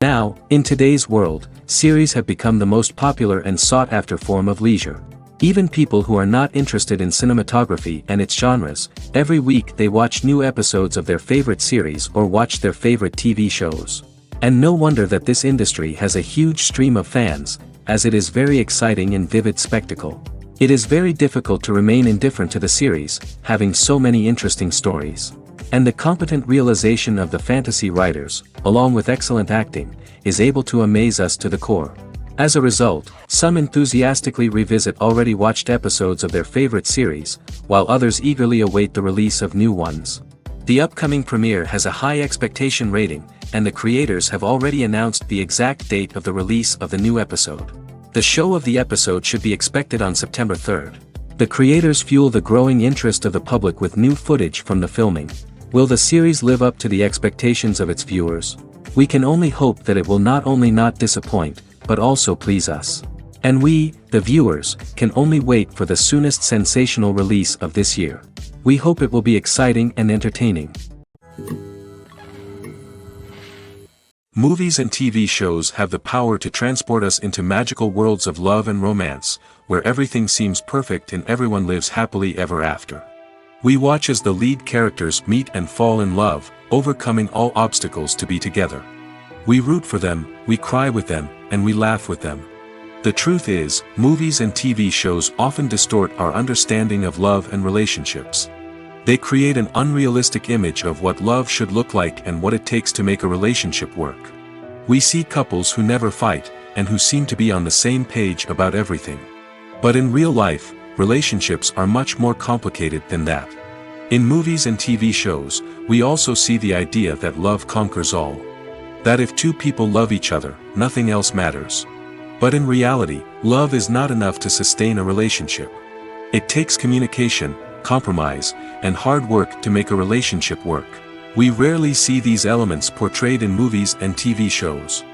Now, in today's world, series have become the most popular and sought-after form of leisure. Even people who are not interested in cinematography and its genres, every week they watch new episodes of their favorite series or watch their favorite TV shows. And no wonder that this industry has a huge stream of fans, as it is very exciting and vivid spectacle. It is very difficult to remain indifferent to the series, having so many interesting stories. And the competent realization of the fantasy writers, along with excellent acting, is able to amaze us to the core. As a result, some enthusiastically revisit already watched episodes of their favorite series, while others eagerly await the release of new ones. The upcoming premiere has a high expectation rating, and the creators have already announced the exact date of the release of the new episode. The show of the episode should be expected on September 3rd. The creators fuel the growing interest of the public with new footage from the filming. Will the series live up to the expectations of its viewers? We can only hope that it will not only not disappoint, but also please us. And we, the viewers, can only wait for the soonest sensational release of this year. We hope it will be exciting and entertaining. Movies and TV shows have the power to transport us into magical worlds of love and romance, where everything seems perfect and everyone lives happily ever after. We watch as the lead characters meet and fall in love, overcoming all obstacles to be together. We root for them, we cry with them, and we laugh with them. The truth is, movies and TV shows often distort our understanding of love and relationships. They create an unrealistic image of what love should look like and what it takes to make a relationship work. We see couples who never fight, and who seem to be on the same page about everything. But in real life, relationships are much more complicated than that. In movies and TV shows, we also see the idea that love conquers all. That if two people love each other, nothing else matters. But in reality, love is not enough to sustain a relationship. It takes communication, compromise, and hard work to make a relationship work. We rarely see these elements portrayed in movies and TV shows.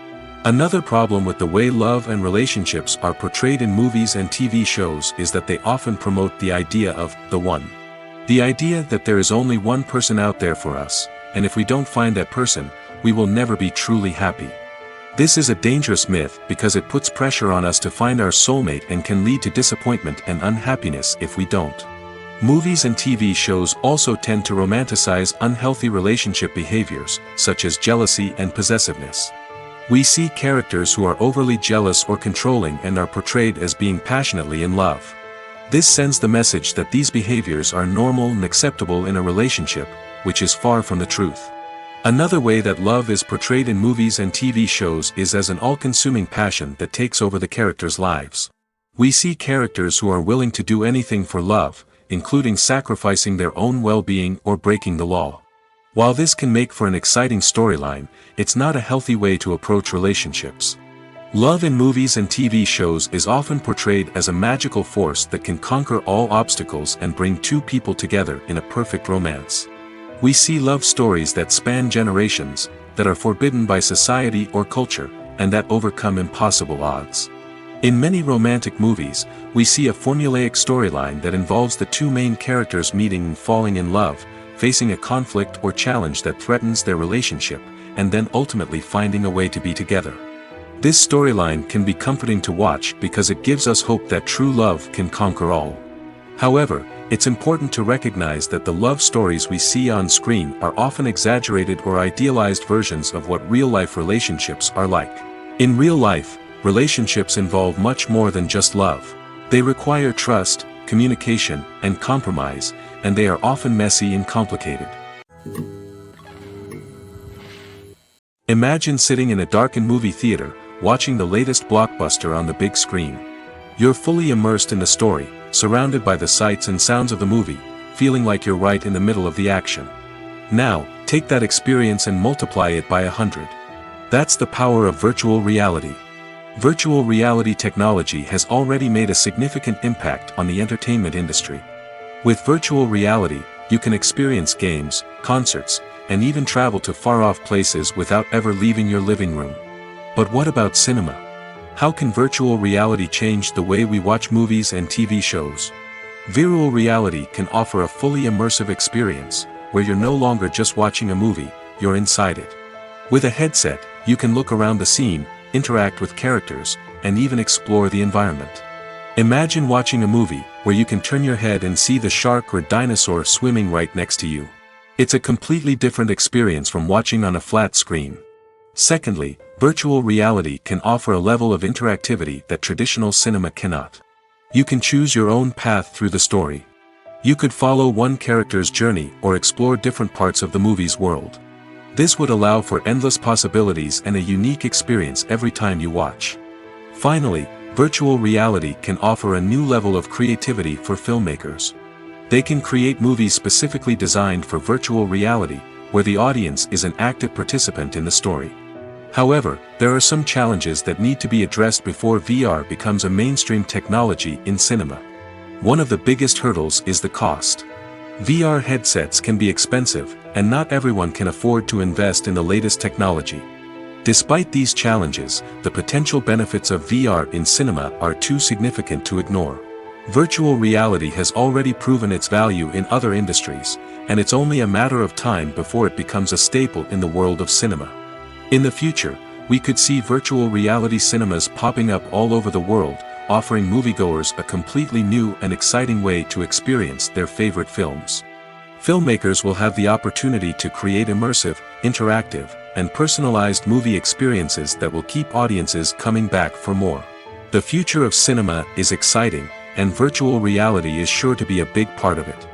Another problem with the way love and relationships are portrayed in movies and TV shows is that they often promote the idea of the one. The idea that there is only one person out there for us, and if we don't find that person, we will never be truly happy. This is a dangerous myth because it puts pressure on us to find our soulmate and can lead to disappointment and unhappiness if we don't. Movies and TV shows also tend to romanticize unhealthy relationship behaviors, such as jealousy and possessiveness. We see characters who are overly jealous or controlling and are portrayed as being passionately in love. This sends the message that these behaviors are normal and acceptable in a relationship, which is far from the truth. Another way that love is portrayed in movies and TV shows is as an all-consuming passion that takes over the characters' lives. We see characters who are willing to do anything for love, including sacrificing their own well-being or breaking the law. While this can make for an exciting storyline, it's not a healthy way to approach relationships. Love in movies and TV shows is often portrayed as a magical force that can conquer all obstacles and bring two people together in a perfect romance. We see love stories that span generations, that are forbidden by society or culture, and that overcome impossible odds. In many romantic movies, we see a formulaic storyline that involves the two main characters meeting and falling in love, facing a conflict or challenge that threatens their relationship, and then ultimately finding a way to be together. This storyline can be comforting to watch because it gives us hope that true love can conquer all. However, it's important to recognize that the love stories we see on screen are often exaggerated or idealized versions of what real-life relationships are like. In real life, relationships involve much more than just love. They require trust, communication, and compromise, and they are often messy and complicated. Imagine sitting in a darkened movie theater, watching the latest blockbuster on the big screen. You're fully immersed in the story, surrounded by the sights and sounds of the movie, feeling like you're right in the middle of the action. Now, take that experience and multiply it by 100. That's the power of virtual reality. Virtual reality technology has already made a significant impact on the entertainment industry. With virtual reality, you can experience games, concerts, and even travel to far-off places without ever leaving your living room. But what about cinema? How can virtual reality change the way we watch movies and TV shows? Virtual reality can offer a fully immersive experience, where you're no longer just watching a movie, you're inside it. With a headset, you can look around the scene, interact with characters, and even explore the environment. Imagine watching a movie, where you can turn your head and see the shark or dinosaur swimming right next to you. It's a completely different experience from watching on a flat screen. Secondly, virtual reality can offer a level of interactivity that traditional cinema cannot. You can choose your own path through the story. You could follow one character's journey or explore different parts of the movie's world. This would allow for endless possibilities and a unique experience every time you watch. Finally, virtual reality can offer a new level of creativity for filmmakers. They can create movies specifically designed for virtual reality, where the audience is an active participant in the story. However, there are some challenges that need to be addressed before VR becomes a mainstream technology in cinema. One of the biggest hurdles is the cost. VR headsets can be expensive, and not everyone can afford to invest in the latest technology. Despite these challenges, the potential benefits of VR in cinema are too significant to ignore. Virtual reality has already proven its value in other industries, and it's only a matter of time before it becomes a staple in the world of cinema. In the future, we could see virtual reality cinemas popping up all over the world, offering moviegoers a completely new and exciting way to experience their favorite films. Filmmakers will have the opportunity to create immersive, interactive, and personalized movie experiences that will keep audiences coming back for more. The future of cinema is exciting, and virtual reality is sure to be a big part of it.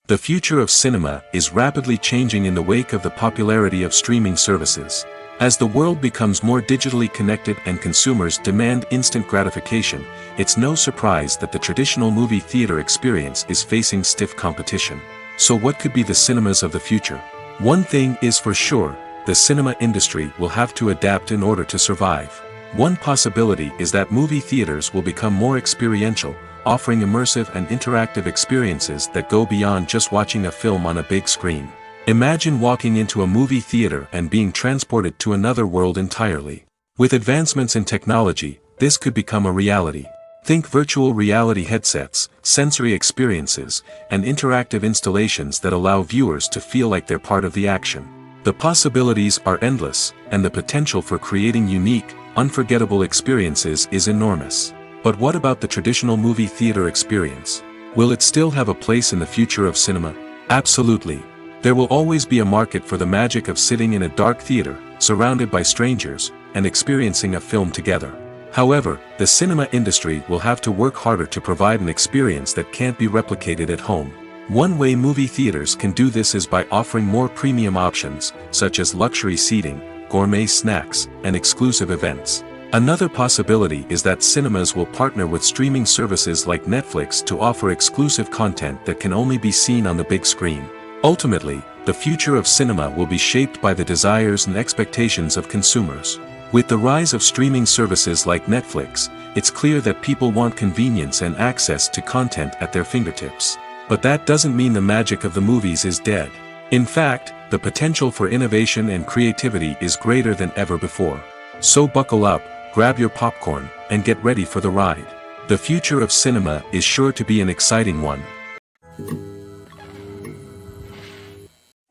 The future of cinema is rapidly changing in the wake of the popularity of streaming services. As the world becomes more digitally connected and consumers demand instant gratification, it's no surprise that the traditional movie theater experience is facing stiff competition. So what could be the cinemas of the future? One thing is for sure, the cinema industry will have to adapt in order to survive. One possibility is that movie theaters will become more experiential, offering immersive and interactive experiences that go beyond just watching a film on a big screen. Imagine walking into a movie theater and being transported to another world entirely. With advancements in technology, this could become a reality. Think virtual reality headsets, sensory experiences, and interactive installations that allow viewers to feel like they're part of the action. The possibilities are endless, and the potential for creating unique, unforgettable experiences is enormous. But what about the traditional movie theater experience? Will it still have a place in the future of cinema? Absolutely. There will always be a market for the magic of sitting in a dark theater, surrounded by strangers, and experiencing a film together. However, the cinema industry will have to work harder to provide an experience that can't be replicated at home. One way movie theaters can do this is by offering more premium options, such as luxury seating, gourmet snacks, and exclusive events. Another possibility is that cinemas will partner with streaming services like Netflix to offer exclusive content that can only be seen on the big screen. Ultimately, the future of cinema will be shaped by the desires and expectations of consumers. With the rise of streaming services like Netflix, it's clear that people want convenience and access to content at their fingertips. But that doesn't mean the magic of the movies is dead. In fact, the potential for innovation and creativity is greater than ever before. So buckle up, grab your popcorn, and get ready for the ride. The future of cinema is sure to be an exciting one.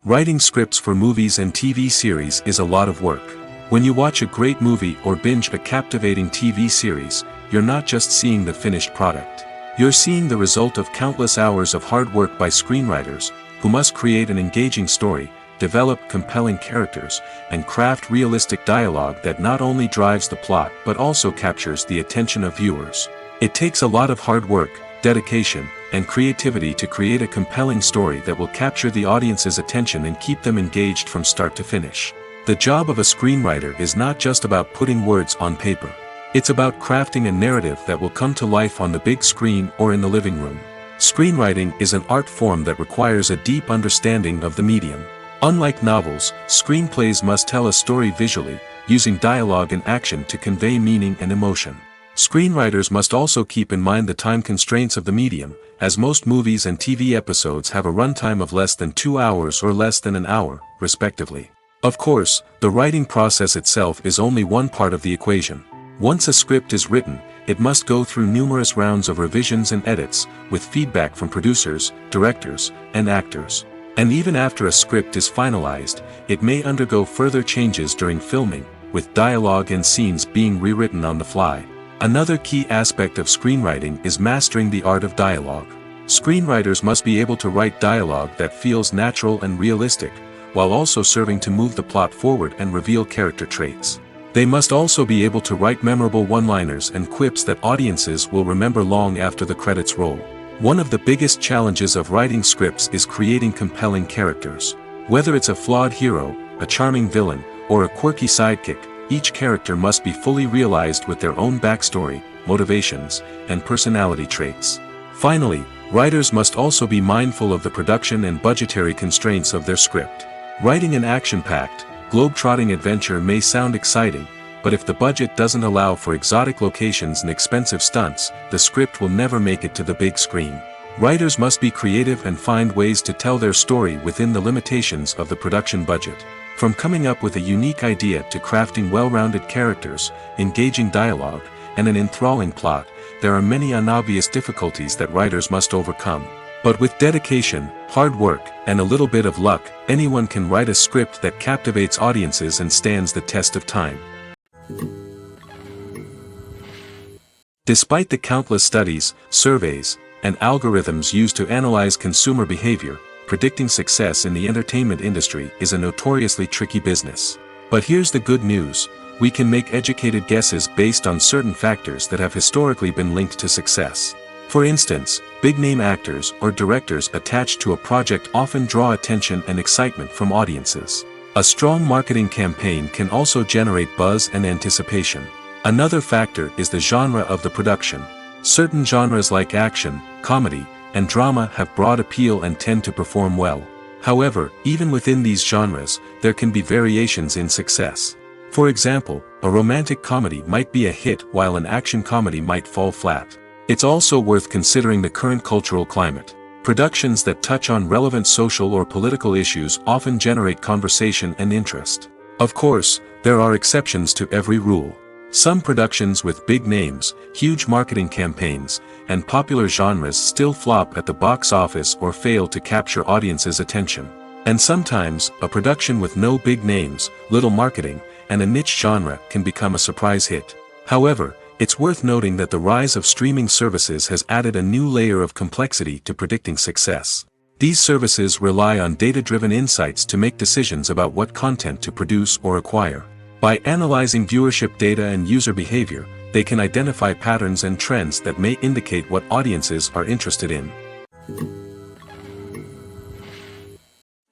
Writing scripts for movies and TV series is a lot of work. When you watch a great movie or binge a captivating TV series, you're not just seeing the finished product. You're seeing the result of countless hours of hard work by screenwriters, who must create an engaging story, develop compelling characters, and craft realistic dialogue that not only drives the plot but also captures the attention of viewers. It takes a lot of hard work, dedication, and creativity to create a compelling story that will capture the audience's attention and keep them engaged from start to finish. The job of a screenwriter is not just about putting words on paper. It's about crafting a narrative that will come to life on the big screen or in the living room. Screenwriting is an art form that requires a deep understanding of the medium. Unlike novels, screenplays must tell a story visually, using dialogue and action to convey meaning and emotion. Screenwriters must also keep in mind the time constraints of the medium, as most movies and TV episodes have a runtime of less than 2 hours or less than an hour, respectively. Of course, the writing process itself is only one part of the equation. Once a script is written, it must go through numerous rounds of revisions and edits, with feedback from producers, directors, and actors. And even after a script is finalized, it may undergo further changes during filming, with dialogue and scenes being rewritten on the fly. Another key aspect of screenwriting is mastering the art of dialogue. Screenwriters must be able to write dialogue that feels natural and realistic, while also serving to move the plot forward and reveal character traits. They must also be able to write memorable one-liners and quips that audiences will remember long after the credits roll. One of the biggest challenges of writing scripts is creating compelling characters. Whether it's a flawed hero, a charming villain, or a quirky sidekick, each character must be fully realized with their own backstory, motivations, and personality traits. Finally, writers must also be mindful of the production and budgetary constraints of their script. Writing an action-packed, globe-trotting adventure may sound exciting, but if the budget doesn't allow for exotic locations and expensive stunts, the script will never make it to the big screen. Writers must be creative and find ways to tell their story within the limitations of the production budget. From coming up with a unique idea to crafting well-rounded characters, engaging dialogue, and an enthralling plot, there are many unobvious difficulties that writers must overcome. But with dedication, hard work, and a little bit of luck, anyone can write a script that captivates audiences and stands the test of time. Despite the countless studies, surveys, and algorithms used to analyze consumer behavior, predicting success in the entertainment industry is a notoriously tricky business. But here's the good news: we can make educated guesses based on certain factors that have historically been linked to success. For instance, big-name actors or directors attached to a project often draw attention and excitement from audiences. A strong marketing campaign can also generate buzz and anticipation. Another factor is the genre of the production. Certain genres like action, comedy, and drama have broad appeal and tend to perform well. However, even within these genres, there can be variations in success. For example, a romantic comedy might be a hit while an action comedy might fall flat. It's also worth considering the current cultural climate. Productions that touch on relevant social or political issues often generate conversation and interest. Of course, there are exceptions to every rule. Some productions with big names, huge marketing campaigns, and popular genres still flop at the box office or fail to capture audiences' attention. And sometimes, a production with no big names, little marketing, and a niche genre can become a surprise hit. However, it's worth noting that the rise of streaming services has added a new layer of complexity to predicting success. These services rely on data-driven insights to make decisions about what content to produce or acquire. By analyzing viewership data and user behavior, they can identify patterns and trends that may indicate what audiences are interested in.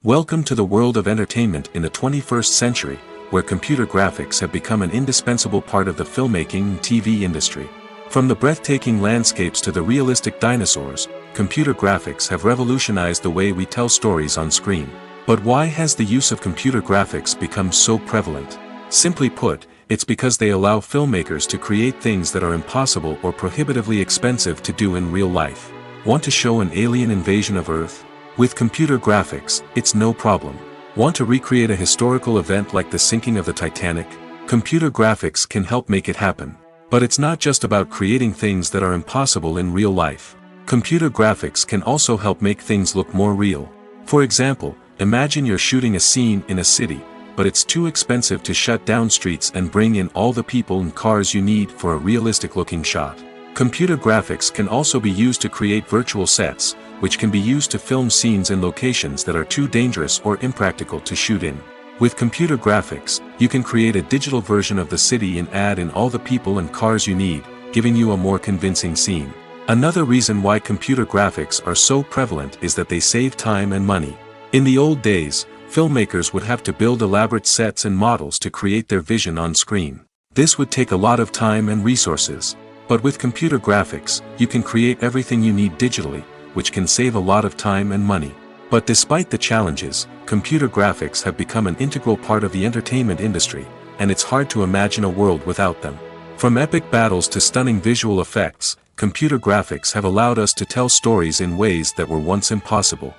Welcome to the world of entertainment in the 21st century, where computer graphics have become an indispensable part of the filmmaking and TV industry. From the breathtaking landscapes to the realistic dinosaurs, computer graphics have revolutionized the way we tell stories on screen. But why has the use of computer graphics become so prevalent? Simply put, it's because they allow filmmakers to create things that are impossible or prohibitively expensive to do in real life. Want to show an alien invasion of Earth? With computer graphics, it's no problem. Want to recreate a historical event like the sinking of the Titanic? Computer graphics can help make it happen. But it's not just about creating things that are impossible in real life. Computer graphics can also help make things look more real. For example, imagine you're shooting a scene in a city, but it's too expensive to shut down streets and bring in all the people and cars you need for a realistic-looking shot. Computer graphics can also be used to create virtual sets, which can be used to film scenes in locations that are too dangerous or impractical to shoot in. With computer graphics, you can create a digital version of the city and add in all the people and cars you need, giving you a more convincing scene. Another reason why computer graphics are so prevalent is that they save time and money. In the old days, filmmakers would have to build elaborate sets and models to create their vision on screen. This would take a lot of time and resources. But with computer graphics, you can create everything you need digitally, which can save a lot of time and money. But despite the challenges, computer graphics have become an integral part of the entertainment industry, and it's hard to imagine a world without them. From epic battles to stunning visual effects, computer graphics have allowed us to tell stories in ways that were once impossible.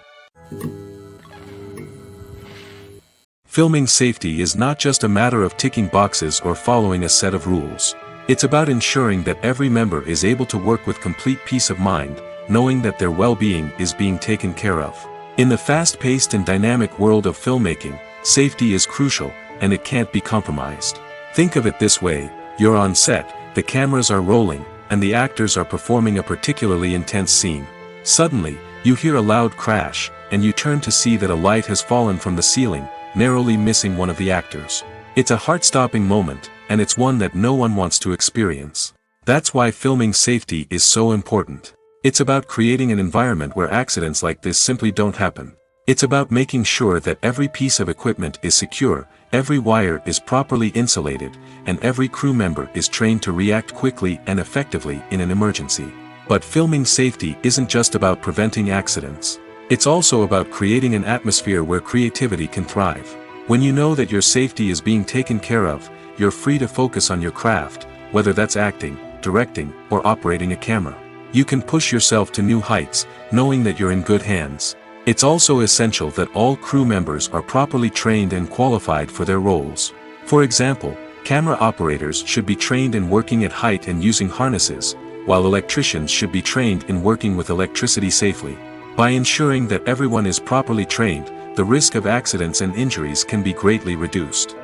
Filming safety is not just a matter of ticking boxes or following a set of rules. It's about ensuring that every member is able to work with complete peace of mind, knowing that their well-being is being taken care of. In the fast-paced and dynamic world of filmmaking, safety is crucial, and it can't be compromised. Think of it this way: you're on set, the cameras are rolling, and the actors are performing a particularly intense scene. Suddenly, you hear a loud crash, and you turn to see that a light has fallen from the ceiling, narrowly missing one of the actors. It's a heart-stopping moment, and it's one that no one wants to experience. That's why filming safety is so important. It's about creating an environment where accidents like this simply don't happen. It's about making sure that every piece of equipment is secure, every wire is properly insulated, and every crew member is trained to react quickly and effectively in an emergency. But filming safety isn't just about preventing accidents. It's also about creating an atmosphere where creativity can thrive. When you know that your safety is being taken care of, you're free to focus on your craft, whether that's acting, directing, or operating a camera. You can push yourself to new heights, knowing that you're in good hands. It's also essential that all crew members are properly trained and qualified for their roles. For example, camera operators should be trained in working at height and using harnesses, while electricians should be trained in working with electricity safely. By ensuring that everyone is properly trained, the risk of accidents and injuries can be greatly reduced.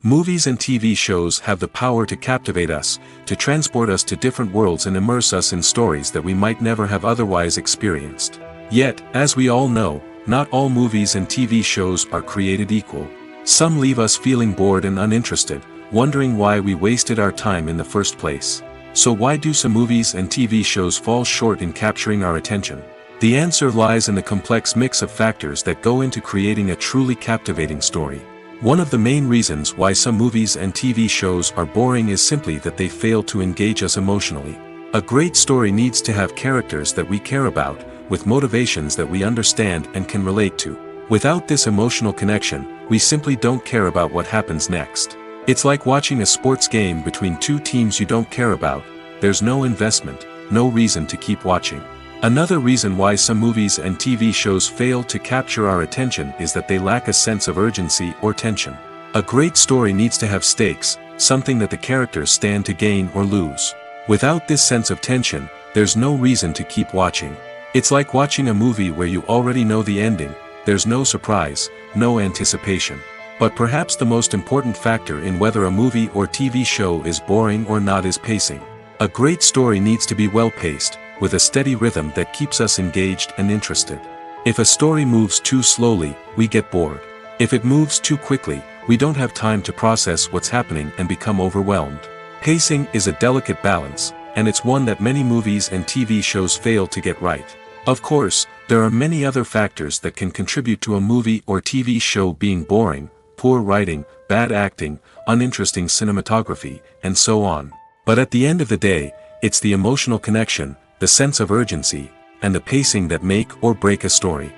Movies and TV shows have the power to captivate us, to transport us to different worlds and immerse us in stories that we might never have otherwise experienced. Yet, as we all know, not all movies and TV shows are created equal. Some leave us feeling bored and uninterested, wondering why we wasted our time in the first place. So why do some movies and TV shows fall short in capturing our attention? The answer lies in the complex mix of factors that go into creating a truly captivating story. One of the main reasons why some movies and TV shows are boring is simply that they fail to engage us emotionally. A great story needs to have characters that we care about, with motivations that we understand and can relate to. Without this emotional connection, we simply don't care about what happens next. It's like watching a sports game between two teams you don't care about. There's no investment, no reason to keep watching. Another reason why some movies and TV shows fail to capture our attention is that they lack a sense of urgency or tension. A great story needs to have stakes, something that the characters stand to gain or lose. Without this sense of tension, there's no reason to keep watching. It's like watching a movie where you already know the ending. There's no surprise, no anticipation. But perhaps the most important factor in whether a movie or TV show is boring or not is pacing. A great story needs to be well-paced, with a steady rhythm that keeps us engaged and interested. If a story moves too slowly, we get bored. If it moves too quickly, we don't have time to process what's happening and become overwhelmed. Pacing is a delicate balance, and it's one that many movies and TV shows fail to get right. Of course, there are many other factors that can contribute to a movie or TV show being boring: poor writing, bad acting, uninteresting cinematography, and so on. But at the end of the day, it's the emotional connection, the sense of urgency, and the pacing that make or break a story.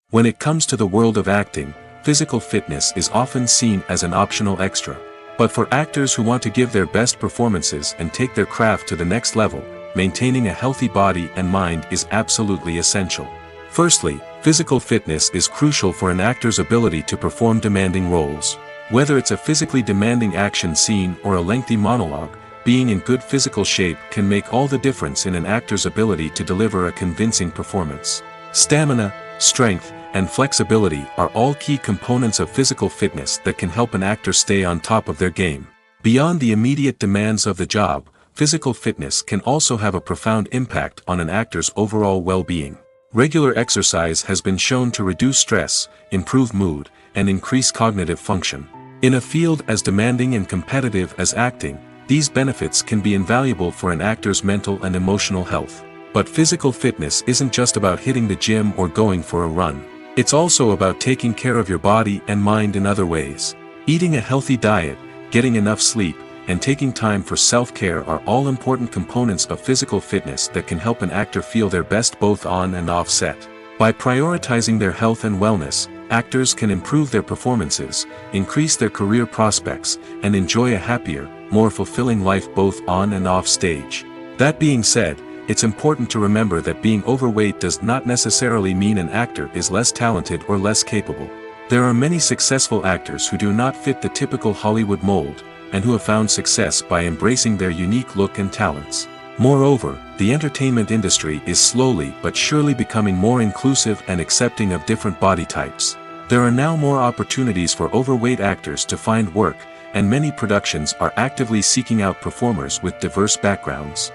When it comes to the world of acting, physical fitness is often seen as an optional extra. But for actors who want to give their best performances and take their craft to the next level, maintaining a healthy body and mind is absolutely essential. Firstly, physical fitness is crucial for an actor's ability to perform demanding roles. Whether it's a physically demanding action scene or a lengthy monologue, being in good physical shape can make all the difference in an actor's ability to deliver a convincing performance. Stamina, strength, and flexibility are all key components of physical fitness that can help an actor stay on top of their game. Beyond the immediate demands of the job, physical fitness can also have a profound impact on an actor's overall well-being. Regular exercise has been shown to reduce stress, improve mood, and increase cognitive function. In a field as demanding and competitive as acting, these benefits can be invaluable for an actor's mental and emotional health. But physical fitness isn't just about hitting the gym or going for a run. It's also about taking care of your body and mind in other ways. Eating a healthy diet, getting enough sleep, and taking time for self-care are all important components of physical fitness that can help an actor feel their best both on and off set. By prioritizing their health and wellness, actors can improve their performances, increase their career prospects, and enjoy a happier, more fulfilling life both on and off stage. That being said, it's important to remember that being overweight does not necessarily mean an actor is less talented or less capable. There are many successful actors who do not fit the typical Hollywood mold, and who have found success by embracing their unique look and talents. Moreover, the entertainment industry is slowly but surely becoming more inclusive and accepting of different body types. There are now more opportunities for overweight actors to find work, and many productions are actively seeking out performers with diverse backgrounds.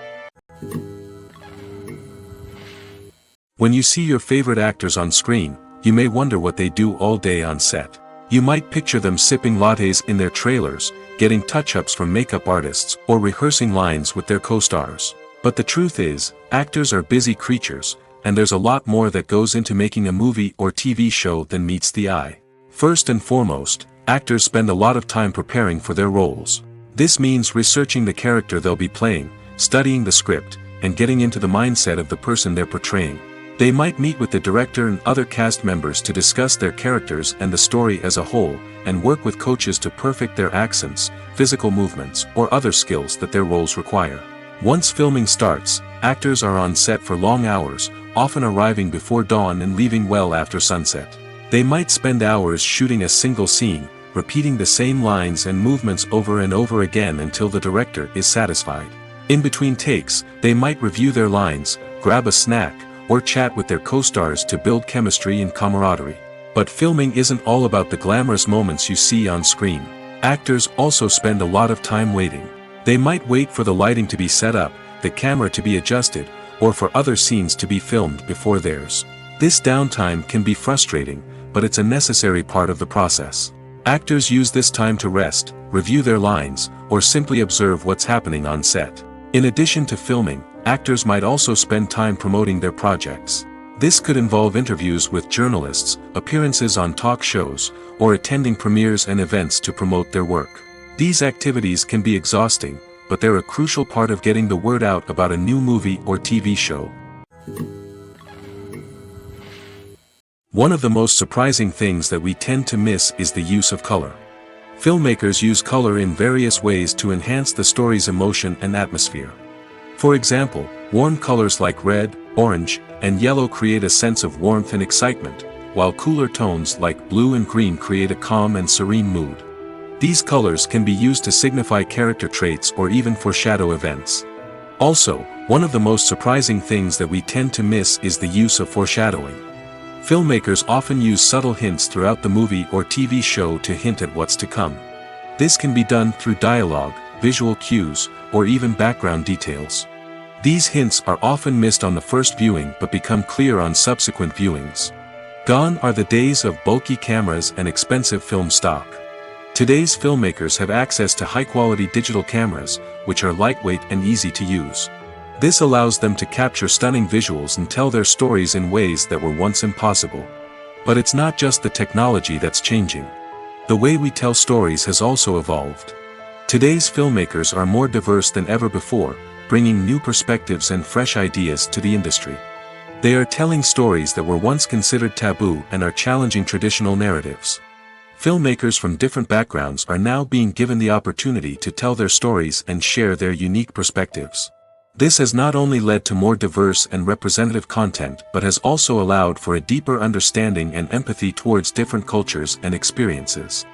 When you see your favorite actors on screen, you may wonder what they do all day on set. You might picture them sipping lattes in their trailers, getting touch-ups from makeup artists, or rehearsing lines with their co-stars. But the truth is, actors are busy creatures, and there's a lot more that goes into making a movie or TV show than meets the eye. First and foremost, actors spend a lot of time preparing for their roles. This means researching the character they'll be playing, studying the script, and getting into the mindset of the person they're portraying. They might meet with the director and other cast members to discuss their characters and the story as a whole, and work with coaches to perfect their accents, physical movements, or other skills that their roles require. Once filming starts, actors are on set for long hours, often arriving before dawn and leaving well after sunset. They might spend hours shooting a single scene, repeating the same lines and movements over and over again until the director is satisfied. In between takes, they might review their lines, grab a snack, or chat with their co-stars to build chemistry and camaraderie. But filming isn't all about the glamorous moments you see on screen. Actors also spend a lot of time waiting. They might wait for the lighting to be set up, the camera to be adjusted, or for other scenes to be filmed before theirs. This downtime can be frustrating, but it's a necessary part of the process. Actors use this time to rest, review their lines, or simply observe what's happening on set. In addition to filming, actors might also spend time promoting their projects. This could involve interviews with journalists, appearances on talk shows, or attending premieres and events to promote their work. These activities can be exhausting, but they're a crucial part of getting the word out about a new movie or TV show. One of the most surprising things that we tend to miss is the use of color. Filmmakers use color in various ways to enhance the story's emotion and atmosphere. For example, warm colors like red, orange, and yellow create a sense of warmth and excitement, while cooler tones like blue and green create a calm and serene mood. These colors can be used to signify character traits or even foreshadow events. Also, one of the most surprising things that we tend to miss is the use of foreshadowing. Filmmakers often use subtle hints throughout the movie or TV show to hint at what's to come. This can be done through dialogue, visual cues, or even background details. These hints are often missed on the first viewing but become clear on subsequent viewings. Gone are the days of bulky cameras and expensive film stock. Today's filmmakers have access to high-quality digital cameras, which are lightweight and easy to use. This allows them to capture stunning visuals and tell their stories in ways that were once impossible. But it's not just the technology that's changing. The way we tell stories has also evolved. Today's filmmakers are more diverse than ever before, bringing new perspectives and fresh ideas to the industry. They are telling stories that were once considered taboo and are challenging traditional narratives. Filmmakers from different backgrounds are now being given the opportunity to tell their stories and share their unique perspectives. This has not only led to more diverse and representative content but has also allowed for a deeper understanding and empathy towards different cultures and experiences.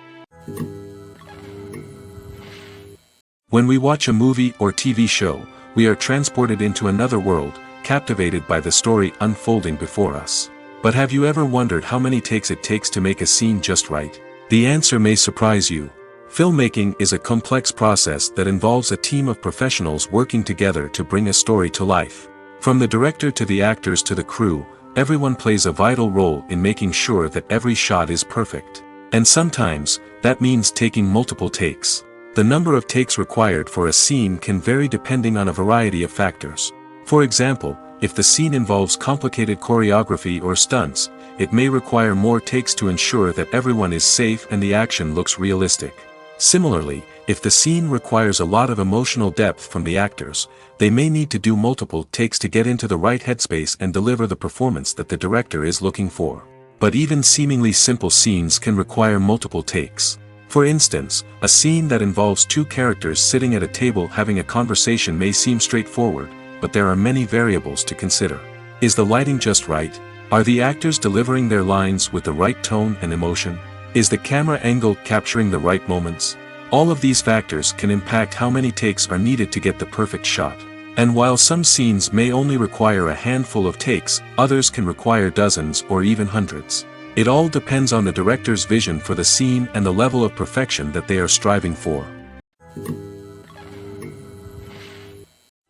When we watch a movie or TV show, we are transported into another world, captivated by the story unfolding before us. But have you ever wondered how many takes it takes to make a scene just right? The answer may surprise you. Filmmaking is a complex process that involves a team of professionals working together to bring a story to life. From the director to the actors to the crew, everyone plays a vital role in making sure that every shot is perfect. And sometimes, that means taking multiple takes. The number of takes required for a scene can vary depending on a variety of factors. For example, if the scene involves complicated choreography or stunts, it may require more takes to ensure that everyone is safe and the action looks realistic. Similarly, if the scene requires a lot of emotional depth from the actors, they may need to do multiple takes to get into the right headspace and deliver the performance that the director is looking for. But even seemingly simple scenes can require multiple takes. For instance, a scene that involves two characters sitting at a table having a conversation may seem straightforward, but there are many variables to consider. Is the lighting just right? Are the actors delivering their lines with the right tone and emotion? Is the camera angle capturing the right moments? All of these factors can impact how many takes are needed to get the perfect shot. And while some scenes may only require a handful of takes, others can require dozens or even hundreds. It all depends on the director's vision for the scene and the level of perfection that they are striving for.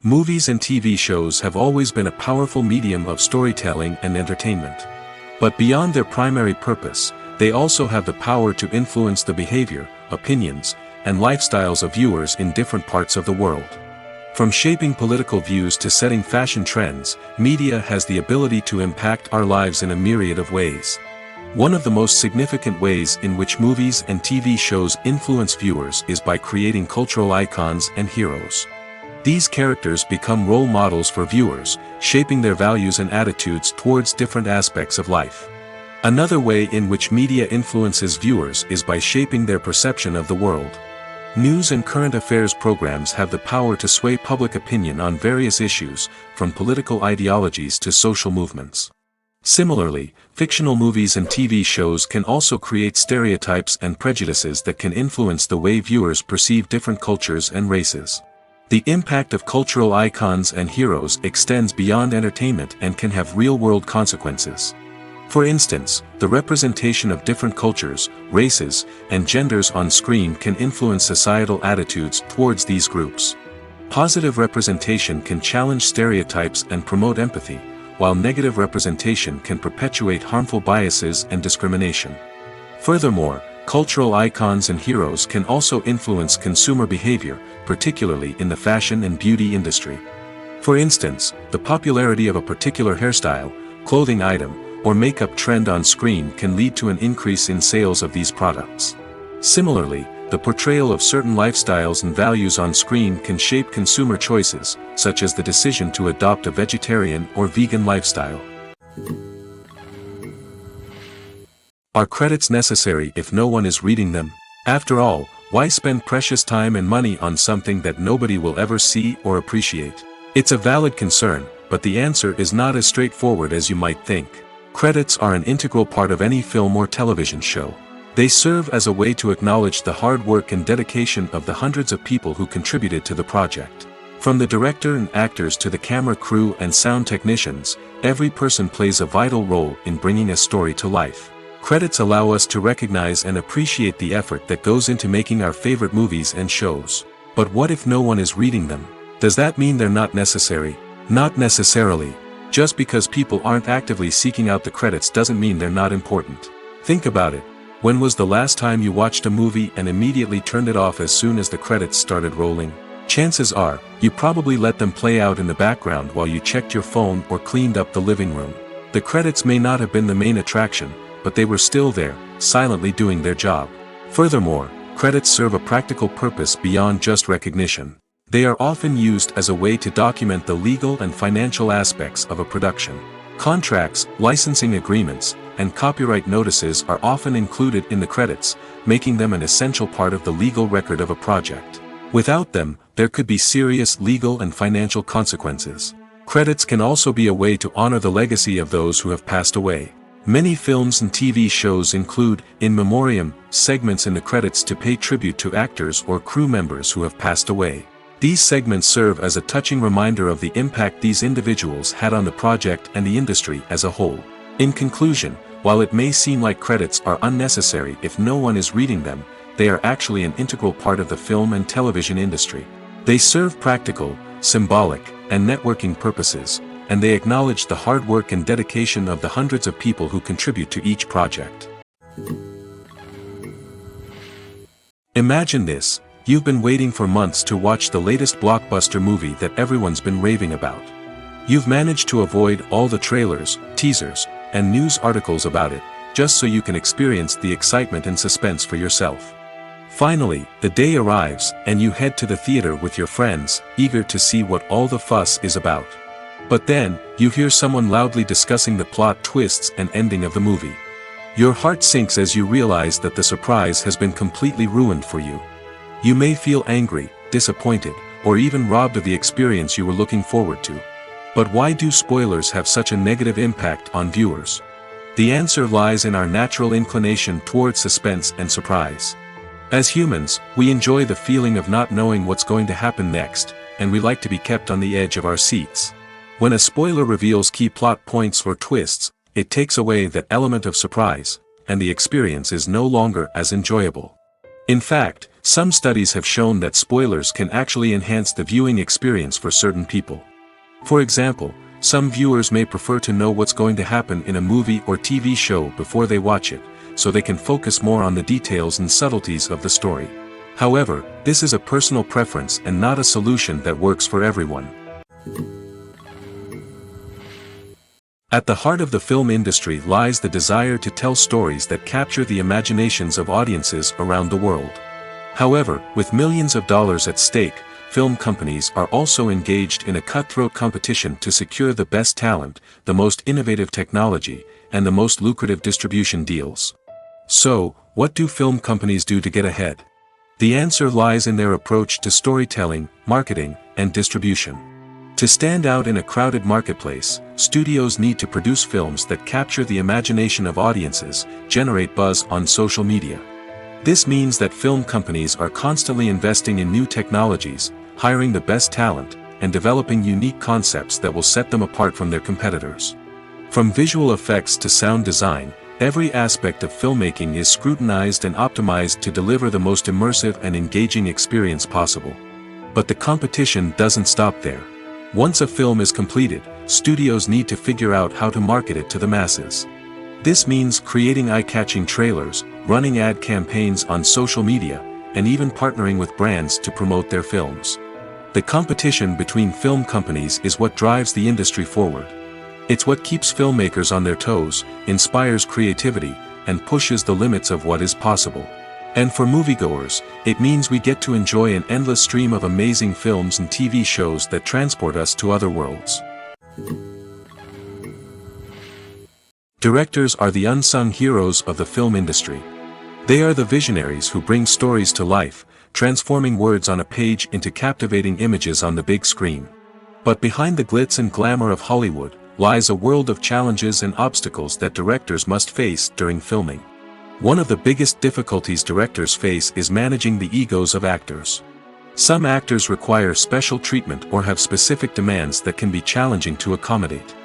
Movies and TV shows have always been a powerful medium of storytelling and entertainment. But beyond their primary purpose, they also have the power to influence the behavior, opinions, and lifestyles of viewers in different parts of the world. From shaping political views to setting fashion trends, media has the ability to impact our lives in a myriad of ways. One of the most significant ways in which movies and TV shows influence viewers is by creating cultural icons and heroes. These characters become role models for viewers, shaping their values and attitudes towards different aspects of life. Another way in which media influences viewers is by shaping their perception of the world. News and current affairs programs have the power to sway public opinion on various issues, from political ideologies to social movements. Similarly, fictional movies and TV shows can also create stereotypes and prejudices that can influence the way viewers perceive different cultures and races. The impact of cultural icons and heroes extends beyond entertainment and can have real-world consequences. For instance, the representation of different cultures, races, and genders on screen can influence societal attitudes towards these groups. Positive representation can challenge stereotypes and promote empathy, while negative representation can perpetuate harmful biases and discrimination. Furthermore, cultural icons and heroes can also influence consumer behavior, particularly in the fashion and beauty industry. For instance, the popularity of a particular hairstyle, clothing item, or makeup trend on screen can lead to an increase in sales of these products. Similarly, the portrayal of certain lifestyles and values on screen can shape consumer choices, such as the decision to adopt a vegetarian or vegan lifestyle. Are credits necessary if no one is reading them? After all, why spend precious time and money on something that nobody will ever see or appreciate? It's a valid concern, but the answer is not as straightforward as you might think. Credits are an integral part of any film or television show. They serve as a way to acknowledge the hard work and dedication of the hundreds of people who contributed to the project. From the director and actors to the camera crew and sound technicians, every person plays a vital role in bringing a story to life. Credits allow us to recognize and appreciate the effort that goes into making our favorite movies and shows. But what if no one is reading them? Does that mean they're not necessary? Not necessarily. Just because people aren't actively seeking out the credits doesn't mean they're not important. Think about it. When was the last time you watched a movie and immediately turned it off as soon as the credits started rolling? Chances are, you probably let them play out in the background while you checked your phone or cleaned up the living room. The credits may not have been the main attraction, but they were still there, silently doing their job. Furthermore, credits serve a practical purpose beyond just recognition. They are often used as a way to document the legal and financial aspects of a production. Contracts, licensing agreements, and copyright notices are often included in the credits, making them an essential part of the legal record of a project. Without them, there could be serious legal and financial consequences. Credits can also be a way to honor the legacy of those who have passed away. Many films and TV shows include, in memoriam, segments in the credits to pay tribute to actors or crew members who have passed away. These segments serve as a touching reminder of the impact these individuals had on the project and the industry as a whole. In conclusion, while it may seem like credits are unnecessary if no one is reading them, they are actually an integral part of the film and television industry. They serve practical, symbolic, and networking purposes, and they acknowledge the hard work and dedication of the hundreds of people who contribute to each project. Imagine this: you've been waiting for months to watch the latest blockbuster movie that everyone's been raving about. You've managed to avoid all the trailers, teasers, and news articles about it, just so you can experience the excitement and suspense for yourself. Finally, the day arrives, and you head to the theater with your friends, eager to see what all the fuss is about. But then, you hear someone loudly discussing the plot twists and ending of the movie. Your heart sinks as you realize that the surprise has been completely ruined for you. You may feel angry, disappointed, or even robbed of the experience you were looking forward to. But why do spoilers have such a negative impact on viewers? The answer lies in our natural inclination towards suspense and surprise. As humans, we enjoy the feeling of not knowing what's going to happen next, and we like to be kept on the edge of our seats. When a spoiler reveals key plot points or twists, it takes away that element of surprise, and the experience is no longer as enjoyable. In fact, some studies have shown that spoilers can actually enhance the viewing experience for certain people. For example, some viewers may prefer to know what's going to happen in a movie or TV show before they watch it, so they can focus more on the details and subtleties of the story. However, this is a personal preference and not a solution that works for everyone. At the heart of the film industry lies the desire to tell stories that capture the imaginations of audiences around the world. However, with millions of dollars at stake, film companies are also engaged in a cutthroat competition to secure the best talent, the most innovative technology, and the most lucrative distribution deals. So, what do film companies do to get ahead? The answer lies in their approach to storytelling, marketing, and distribution. To stand out in a crowded marketplace, studios need to produce films that capture the imagination of audiences, generate buzz on social media. This means that film companies are constantly investing in new technologies, hiring the best talent, and developing unique concepts that will set them apart from their competitors. From visual effects to sound design, every aspect of filmmaking is scrutinized and optimized to deliver the most immersive and engaging experience possible. But the competition doesn't stop there. Once a film is completed, studios need to figure out how to market it to the masses. This means creating eye-catching trailers, running ad campaigns on social media, and even partnering with brands to promote their films. The competition between film companies is what drives the industry forward. It's what keeps filmmakers on their toes, inspires creativity, and pushes the limits of what is possible. And for moviegoers, it means we get to enjoy an endless stream of amazing films and TV shows that transport us to other worlds. Directors are the unsung heroes of the film industry. They are the visionaries who bring stories to life, transforming words on a page into captivating images on the big screen. But behind the glitz and glamour of Hollywood, lies a world of challenges and obstacles that directors must face during filming. One of the biggest difficulties directors face is managing the egos of actors. Some actors require special treatment or have specific demands that can be challenging to accommodate.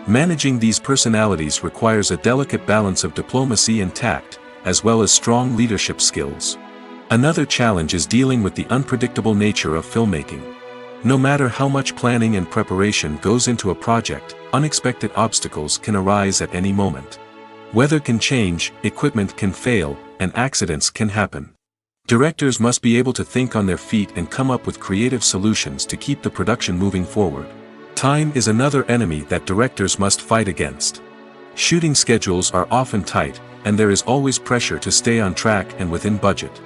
Managing these personalities requires a delicate balance of diplomacy and tact, as well as strong leadership skills. Another challenge is dealing with the unpredictable nature of filmmaking. No matter how much planning and preparation goes into a project, unexpected obstacles can arise at any moment. Weather can change, equipment can fail, and accidents can happen. Directors must be able to think on their feet and come up with creative solutions to keep the production moving forward. Time is another enemy that directors must fight against. Shooting schedules are often tight, and there is always pressure to stay on track and within budget.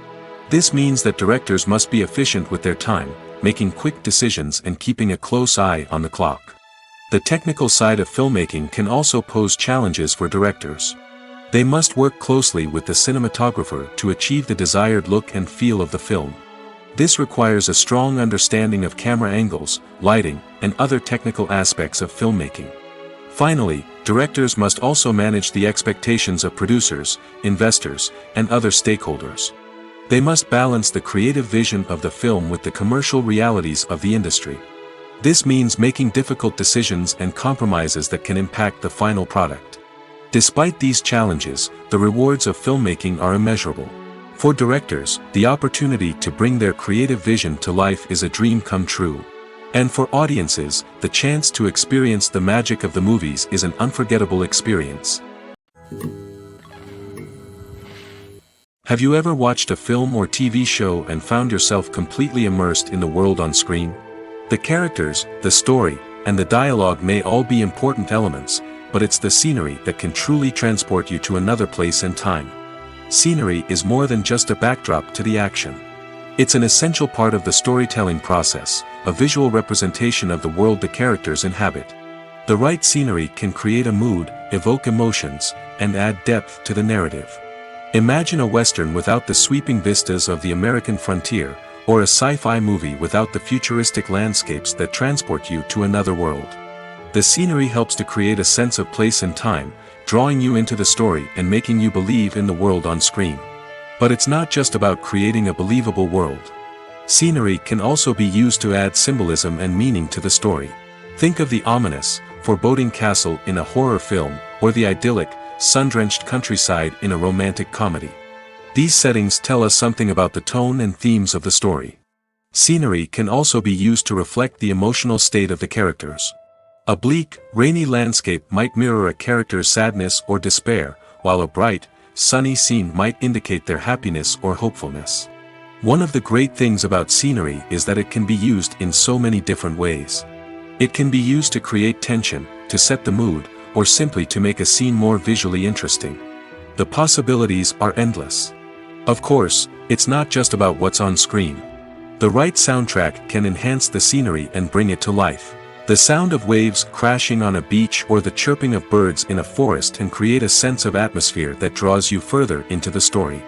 This means that directors must be efficient with their time, making quick decisions and keeping a close eye on the clock. The technical side of filmmaking can also pose challenges for directors. They must work closely with the cinematographer to achieve the desired look and feel of the film. This requires a strong understanding of camera angles, lighting, and other technical aspects of filmmaking. Finally, directors must also manage the expectations of producers, investors, and other stakeholders. They must balance the creative vision of the film with the commercial realities of the industry. This means making difficult decisions and compromises that can impact the final product. Despite these challenges, the rewards of filmmaking are immeasurable. For directors, the opportunity to bring their creative vision to life is a dream come true. And for audiences, the chance to experience the magic of the movies is an unforgettable experience. Have you ever watched a film or TV show and found yourself completely immersed in the world on screen? The characters, the story, and the dialogue may all be important elements, but it's the scenery that can truly transport you to another place and time. Scenery is more than just a backdrop to the action. It's an essential part of the storytelling process, a visual representation of the world the characters inhabit. The right scenery can create a mood, evoke emotions, and add depth to the narrative. Imagine a Western without the sweeping vistas of the American frontier, or a sci-fi movie without the futuristic landscapes that transport you to another world. The scenery helps to create a sense of place and time, drawing you into the story and making you believe in the world on screen. But it's not just about creating a believable world. Scenery can also be used to add symbolism and meaning to the story. Think of the ominous, foreboding castle in a horror film, or the idyllic, sun-drenched countryside in a romantic comedy. These settings tell us something about the tone and themes of the story. Scenery can also be used to reflect the emotional state of the characters. A bleak, rainy landscape might mirror a character's sadness or despair, while a bright, sunny scene might indicate their happiness or hopefulness. One of the great things about scenery is that it can be used in so many different ways. It can be used to create tension, to set the mood, or simply to make a scene more visually interesting. The possibilities are endless. Of course, it's not just about what's on screen. The right soundtrack can enhance the scenery and bring it to life. The sound of waves crashing on a beach or the chirping of birds in a forest can create a sense of atmosphere that draws you further into the story.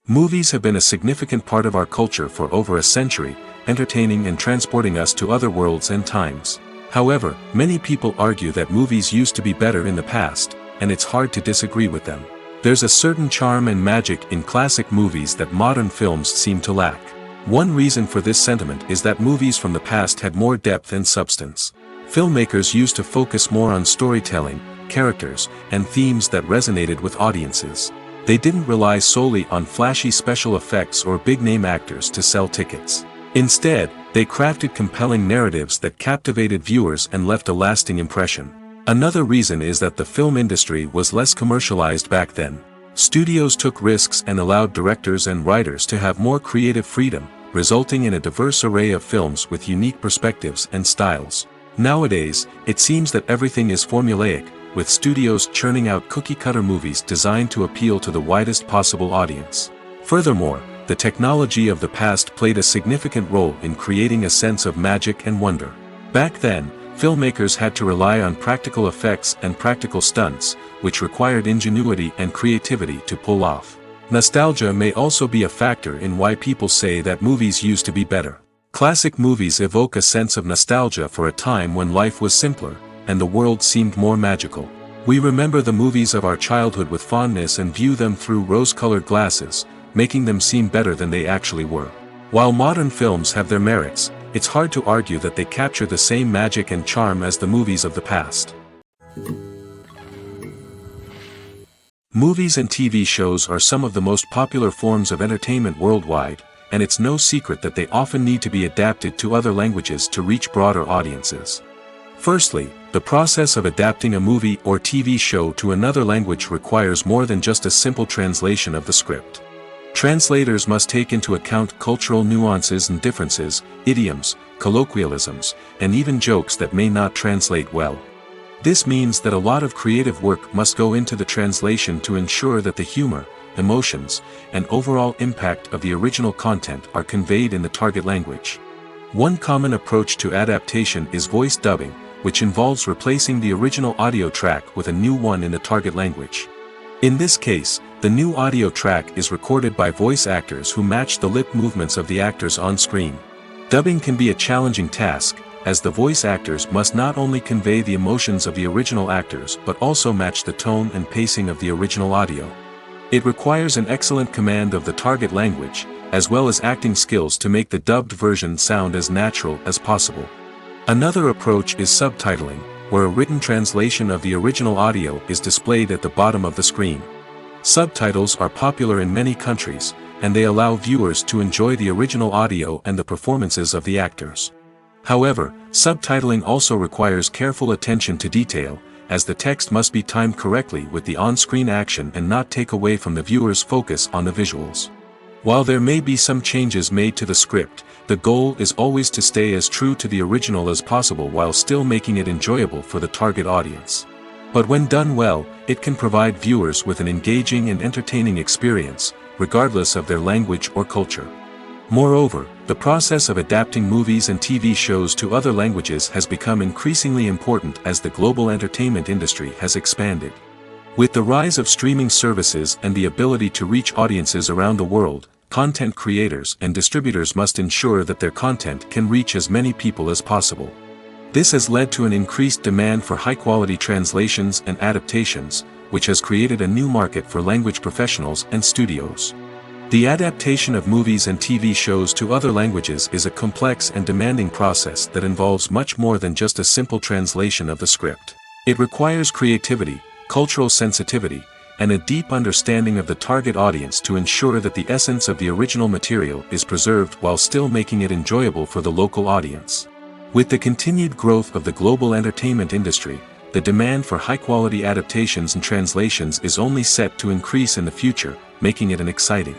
Movies have been a significant part of our culture for over a century, entertaining and transporting us to other worlds and times. However, many people argue that movies used to be better in the past, and it's hard to disagree with them. There's a certain charm and magic in classic movies that modern films seem to lack. One reason for this sentiment is that movies from the past had more depth and substance. Filmmakers used to focus more on storytelling, characters, and themes that resonated with audiences. They didn't rely solely on flashy special effects or big-name actors to sell tickets. Instead, they crafted compelling narratives that captivated viewers and left a lasting impression. Another reason is that the film industry was less commercialized back then. Studios took risks and allowed directors and writers to have more creative freedom, resulting in a diverse array of films with unique perspectives and styles. Nowadays, it seems that everything is formulaic, with studios churning out cookie-cutter movies designed to appeal to the widest possible audience. Furthermore, the technology of the past played a significant role in creating a sense of magic and wonder. Back then, filmmakers had to rely on practical effects and practical stunts, which required ingenuity and creativity to pull off. Nostalgia may also be a factor in why people say that movies used to be better. Classic movies evoke a sense of nostalgia for a time when life was simpler, and the world seemed more magical. We remember the movies of our childhood with fondness and view them through rose-colored glasses, making them seem better than they actually were. While modern films have their merits, it's hard to argue that they capture the same magic and charm as the movies of the past. Movies and TV shows are some of the most popular forms of entertainment worldwide, and it's no secret that they often need to be adapted to other languages to reach broader audiences. Firstly, the process of adapting a movie or TV show to another language requires more than just a simple translation of the script. Translators must take into account cultural nuances and differences, idioms, colloquialisms, and even jokes that may not translate well. This means that a lot of creative work must go into the translation to ensure that the humor, emotions, and overall impact of the original content are conveyed in the target language. One common approach to adaptation is voice dubbing, which involves replacing the original audio track with a new one in the target language. In this case, the new audio track is recorded by voice actors who match the lip movements of the actors on screen. Dubbing can be a challenging task, as the voice actors must not only convey the emotions of the original actors but also match the tone and pacing of the original audio. It requires an excellent command of the target language, as well as acting skills to make the dubbed version sound as natural as possible. Another approach is subtitling, where a written translation of the original audio is displayed at the bottom of the screen. Subtitles are popular in many countries, and they allow viewers to enjoy the original audio and the performances of the actors. However, subtitling also requires careful attention to detail, as the text must be timed correctly with the on-screen action and not take away from the viewer's focus on the visuals. While there may be some changes made to the script, the goal is always to stay as true to the original as possible while still making it enjoyable for the target audience. But when done well, it can provide viewers with an engaging and entertaining experience, regardless of their language or culture. Moreover, the process of adapting movies and TV shows to other languages has become increasingly important as the global entertainment industry has expanded. With the rise of streaming services and the ability to reach audiences around the world, content creators and distributors must ensure that their content can reach as many people as possible. This has led to an increased demand for high-quality translations and adaptations, which has created a new market for language professionals and studios. The adaptation of movies and TV shows to other languages is a complex and demanding process that involves much more than just a simple translation of the script. It requires creativity, cultural sensitivity, and a deep understanding of the target audience to ensure that the essence of the original material is preserved while still making it enjoyable for the local audience. With the continued growth of the global entertainment industry, the demand for high-quality adaptations and translations is only set to increase in the future, making it an exciting.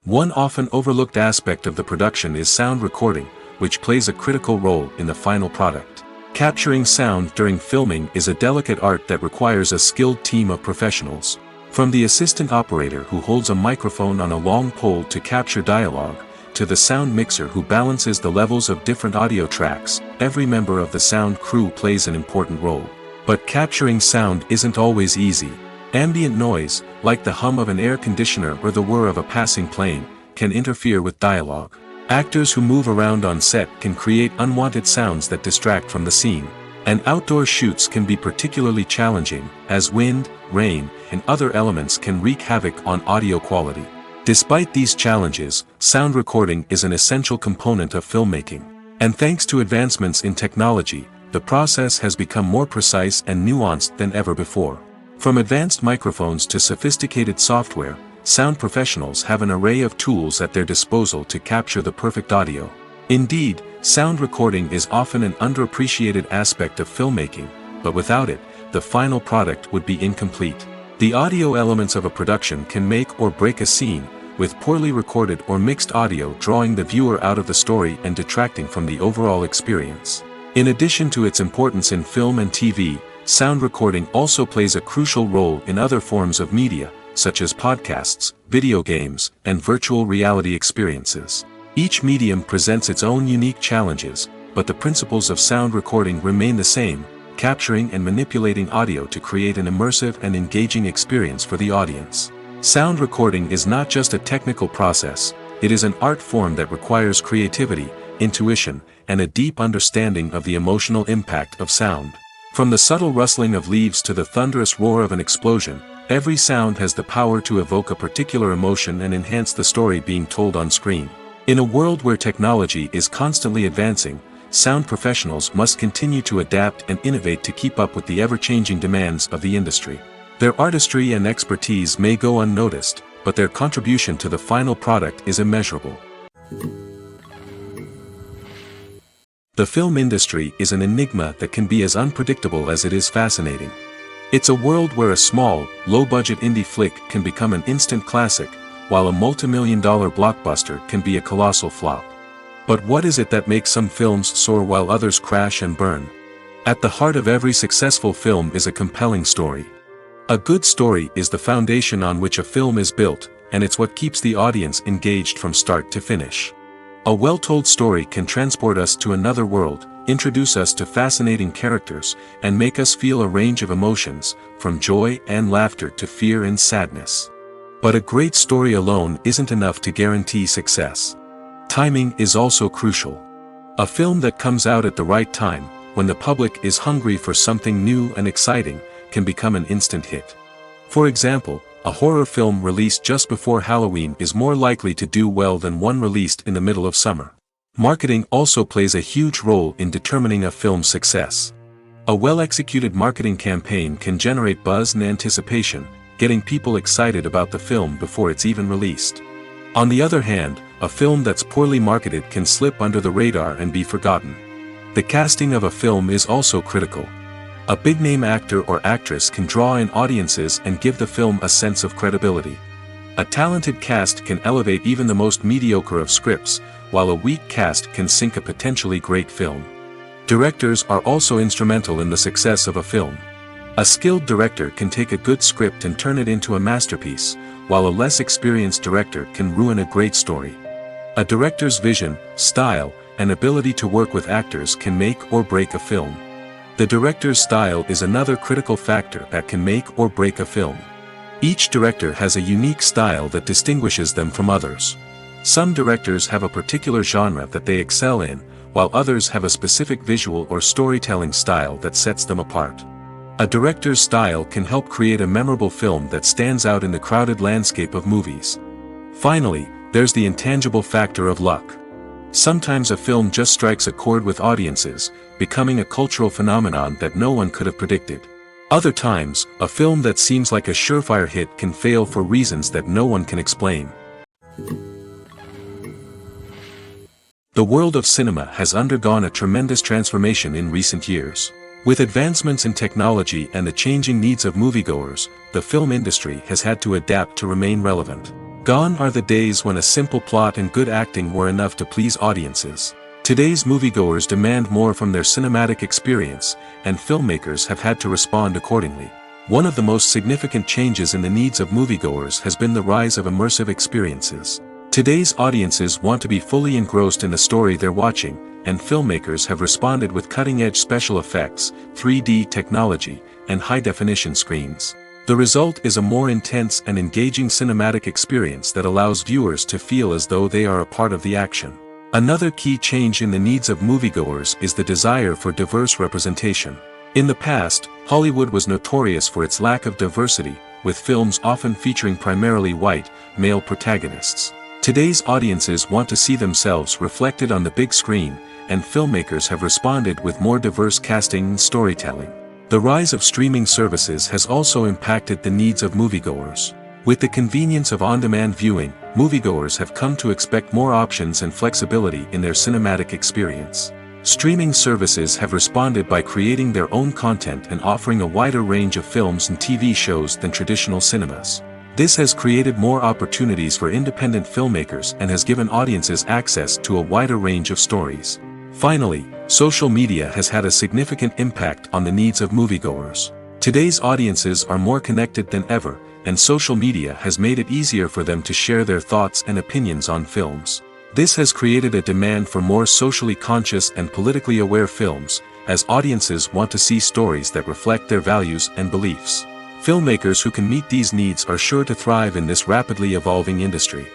One often overlooked aspect of the production is sound recording, which plays a critical role in the final product. Capturing sound during filming is a delicate art that requires a skilled team of professionals. From the assistant operator who holds a microphone on a long pole to capture dialogue, to the sound mixer who balances the levels of different audio tracks, every member of the sound crew plays an important role. But capturing sound isn't always easy. Ambient noise, like the hum of an air conditioner or the whir of a passing plane, can interfere with dialogue. Actors who move around on set can create unwanted sounds that distract from the scene. And outdoor shoots can be particularly challenging, as wind, rain, and other elements can wreak havoc on audio quality. Despite these challenges, sound recording is an essential component of filmmaking. And thanks to advancements in technology, the process has become more precise and nuanced than ever before. From advanced microphones to sophisticated software, sound professionals have an array of tools at their disposal to capture the perfect audio. Indeed, sound recording is often an underappreciated aspect of filmmaking, but without it, the final product would be incomplete. The audio elements of a production can make or break a scene, with poorly recorded or mixed audio drawing the viewer out of the story and detracting from the overall experience. In addition to its importance in film and TV, sound recording also plays a crucial role in other forms of media, such as podcasts, video games, and virtual reality experiences. Each medium presents its own unique challenges, but the principles of sound recording remain the same, capturing and manipulating audio to create an immersive and engaging experience for the audience. Sound recording is not just a technical process, it is an art form that requires creativity, intuition, and a deep understanding of the emotional impact of sound. From the subtle rustling of leaves to the thunderous roar of an explosion, every sound has the power to evoke a particular emotion and enhance the story being told on screen. In a world where technology is constantly advancing, sound professionals must continue to adapt and innovate to keep up with the ever-changing demands of the industry. Their artistry and expertise may go unnoticed, but their contribution to the final product is immeasurable. The film industry is an enigma that can be as unpredictable as it is fascinating. It's a world where a small, low-budget indie flick can become an instant classic, while a multi-million-dollar blockbuster can be a colossal flop. But what is it that makes some films soar while others crash and burn? At the heart of every successful film is a compelling story. A good story is the foundation on which a film is built, and it's what keeps the audience engaged from start to finish. A well-told story can transport us to another world, introduce us to fascinating characters, and make us feel a range of emotions, from joy and laughter to fear and sadness. But a great story alone isn't enough to guarantee success. Timing is also crucial. A film that comes out at the right time, when the public is hungry for something new and exciting, can become an instant hit. For example, a horror film released just before Halloween is more likely to do well than one released in the middle of summer. Marketing also plays a huge role in determining a film's success. A well-executed marketing campaign can generate buzz and anticipation, getting people excited about the film before it's even released. On the other hand, a film that's poorly marketed can slip under the radar and be forgotten. The casting of a film is also critical. A big-name actor or actress can draw in audiences and give the film a sense of credibility. A talented cast can elevate even the most mediocre of scripts, while a weak cast can sink a potentially great film. Directors are also instrumental in the success of a film. A skilled director can take a good script and turn it into a masterpiece, while a less experienced director can ruin a great story. A director's vision, style, and ability to work with actors can make or break a film. The director's style is another critical factor that can make or break a film. Each director has a unique style that distinguishes them from others. Some directors have a particular genre that they excel in, while others have a specific visual or storytelling style that sets them apart. A director's style can help create a memorable film that stands out in the crowded landscape of movies. Finally, there's the intangible factor of luck. Sometimes a film just strikes a chord with audiences, becoming a cultural phenomenon that no one could have predicted. Other times, a film that seems like a surefire hit can fail for reasons that no one can explain. The world of cinema has undergone a tremendous transformation in recent years. With advancements in technology and the changing needs of moviegoers, the film industry has had to adapt to remain relevant. Gone are the days when a simple plot and good acting were enough to please audiences. Today's moviegoers demand more from their cinematic experience, and filmmakers have had to respond accordingly. One of the most significant changes in the needs of moviegoers has been the rise of immersive experiences. Today's audiences want to be fully engrossed in the story they're watching, and filmmakers have responded with cutting-edge special effects, 3D technology, and high-definition screens. The result is a more intense and engaging cinematic experience that allows viewers to feel as though they are a part of the action. Another key change in the needs of moviegoers is the desire for diverse representation. In the past, Hollywood was notorious for its lack of diversity, with films often featuring primarily white, male protagonists. Today's audiences want to see themselves reflected on the big screen, and filmmakers have responded with more diverse casting and storytelling. The rise of streaming services has also impacted the needs of moviegoers. With the convenience of on-demand viewing, moviegoers have come to expect more options and flexibility in their cinematic experience. Streaming services have responded by creating their own content and offering a wider range of films and TV shows than traditional cinemas. This has created more opportunities for independent filmmakers and has given audiences access to a wider range of stories. Finally, social media has had a significant impact on the needs of moviegoers. Today's audiences are more connected than ever, and social media has made it easier for them to share their thoughts and opinions on films. This has created a demand for more socially conscious and politically aware films, as audiences want to see stories that reflect their values and beliefs. Filmmakers who can meet these needs are sure to thrive in this rapidly evolving industry.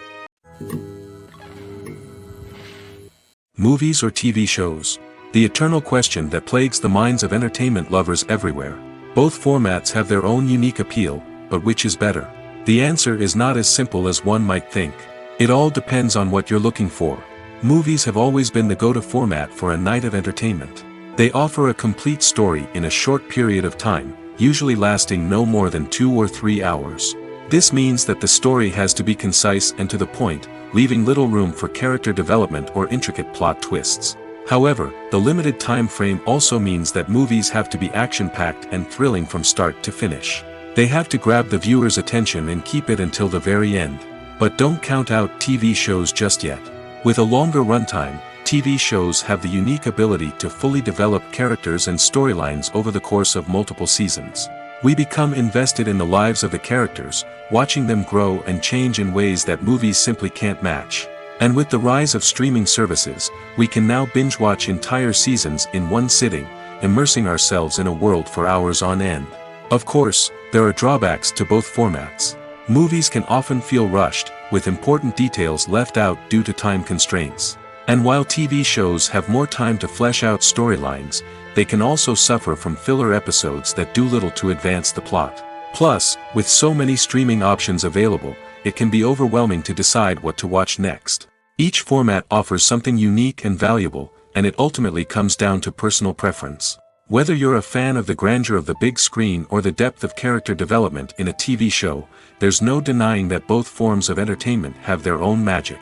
Movies or TV shows? The eternal question that plagues the minds of entertainment lovers everywhere. Both formats have their own unique appeal, but which is better? The answer is not as simple as one might think. It all depends on what you're looking for. Movies have always been the go-to format for a night of entertainment. They offer a complete story in a short period of time, usually lasting no more than 2 or 3 hours. This means that the story has to be concise and to the point, leaving little room for character development or intricate plot twists. However, the limited time frame also means that movies have to be action-packed and thrilling from start to finish. They have to grab the viewer's attention and keep it until the very end. But don't count out TV shows just yet. With a longer runtime, TV shows have the unique ability to fully develop characters and storylines over the course of multiple seasons. We become invested in the lives of the characters, watching them grow and change in ways that movies simply can't match. And with the rise of streaming services, we can now binge-watch entire seasons in one sitting, immersing ourselves in a world for hours on end. Of course, there are drawbacks to both formats. Movies can often feel rushed, with important details left out due to time constraints. And while TV shows have more time to flesh out storylines, they can also suffer from filler episodes that do little to advance the plot. Plus, with so many streaming options available, it can be overwhelming to decide what to watch next. Each format offers something unique and valuable, and it ultimately comes down to personal preference. Whether you're a fan of the grandeur of the big screen or the depth of character development in a TV show, there's no denying that both forms of entertainment have their own magic.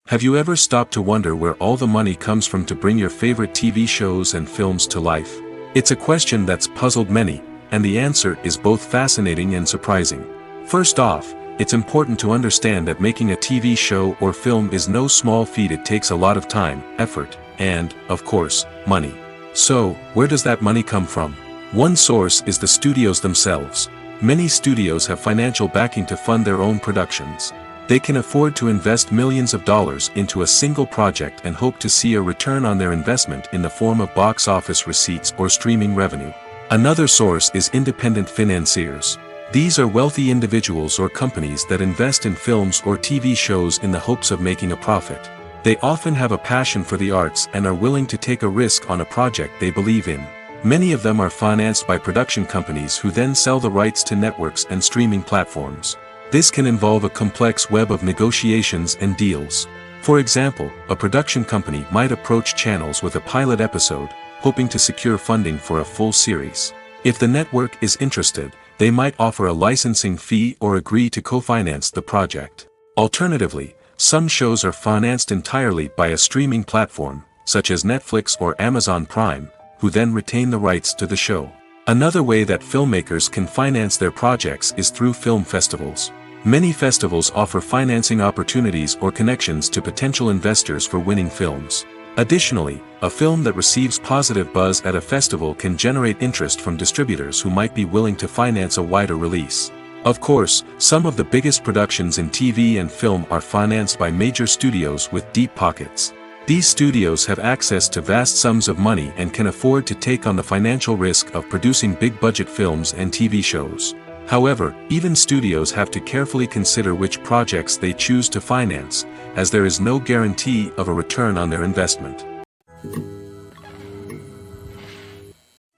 Have you ever stopped to wonder where all the money comes from to bring your favorite TV shows and films to life? It's a question that's puzzled many, and the answer is both fascinating and surprising. First off, it's important to understand that making a TV show or film is no small feat. It takes a lot of time, effort, and, of course, money. So, where does that money come from? One source is the studios themselves. Many studios have financial backing to fund their own productions. They can afford to invest millions of dollars into a single project and hope to see a return on their investment in the form of box office receipts or streaming revenue. Another source is independent financiers. These are wealthy individuals or companies that invest in films or TV shows in the hopes of making a profit. They often have a passion for the arts and are willing to take a risk on a project they believe in. Many of them are financed by production companies who then sell the rights to networks and streaming platforms. This can involve a complex web of negotiations and deals. For example, a production company might approach channels with a pilot episode, hoping to secure funding for a full series. If the network is interested, they might offer a licensing fee or agree to co-finance the project. Alternatively, some shows are financed entirely by a streaming platform, such as Netflix or Amazon Prime, who then retain the rights to the show. Another way that filmmakers can finance their projects is through film festivals. Many festivals offer financing opportunities or connections to potential investors for winning films. Additionally, a film that receives positive buzz at a festival can generate interest from distributors who might be willing to finance a wider release. Of course, some of the biggest productions in TV and film are financed by major studios with deep pockets. These studios have access to vast sums of money and can afford to take on the financial risk of producing big-budget films and TV shows. However, even studios have to carefully consider which projects they choose to finance, as there is no guarantee of a return on their investment.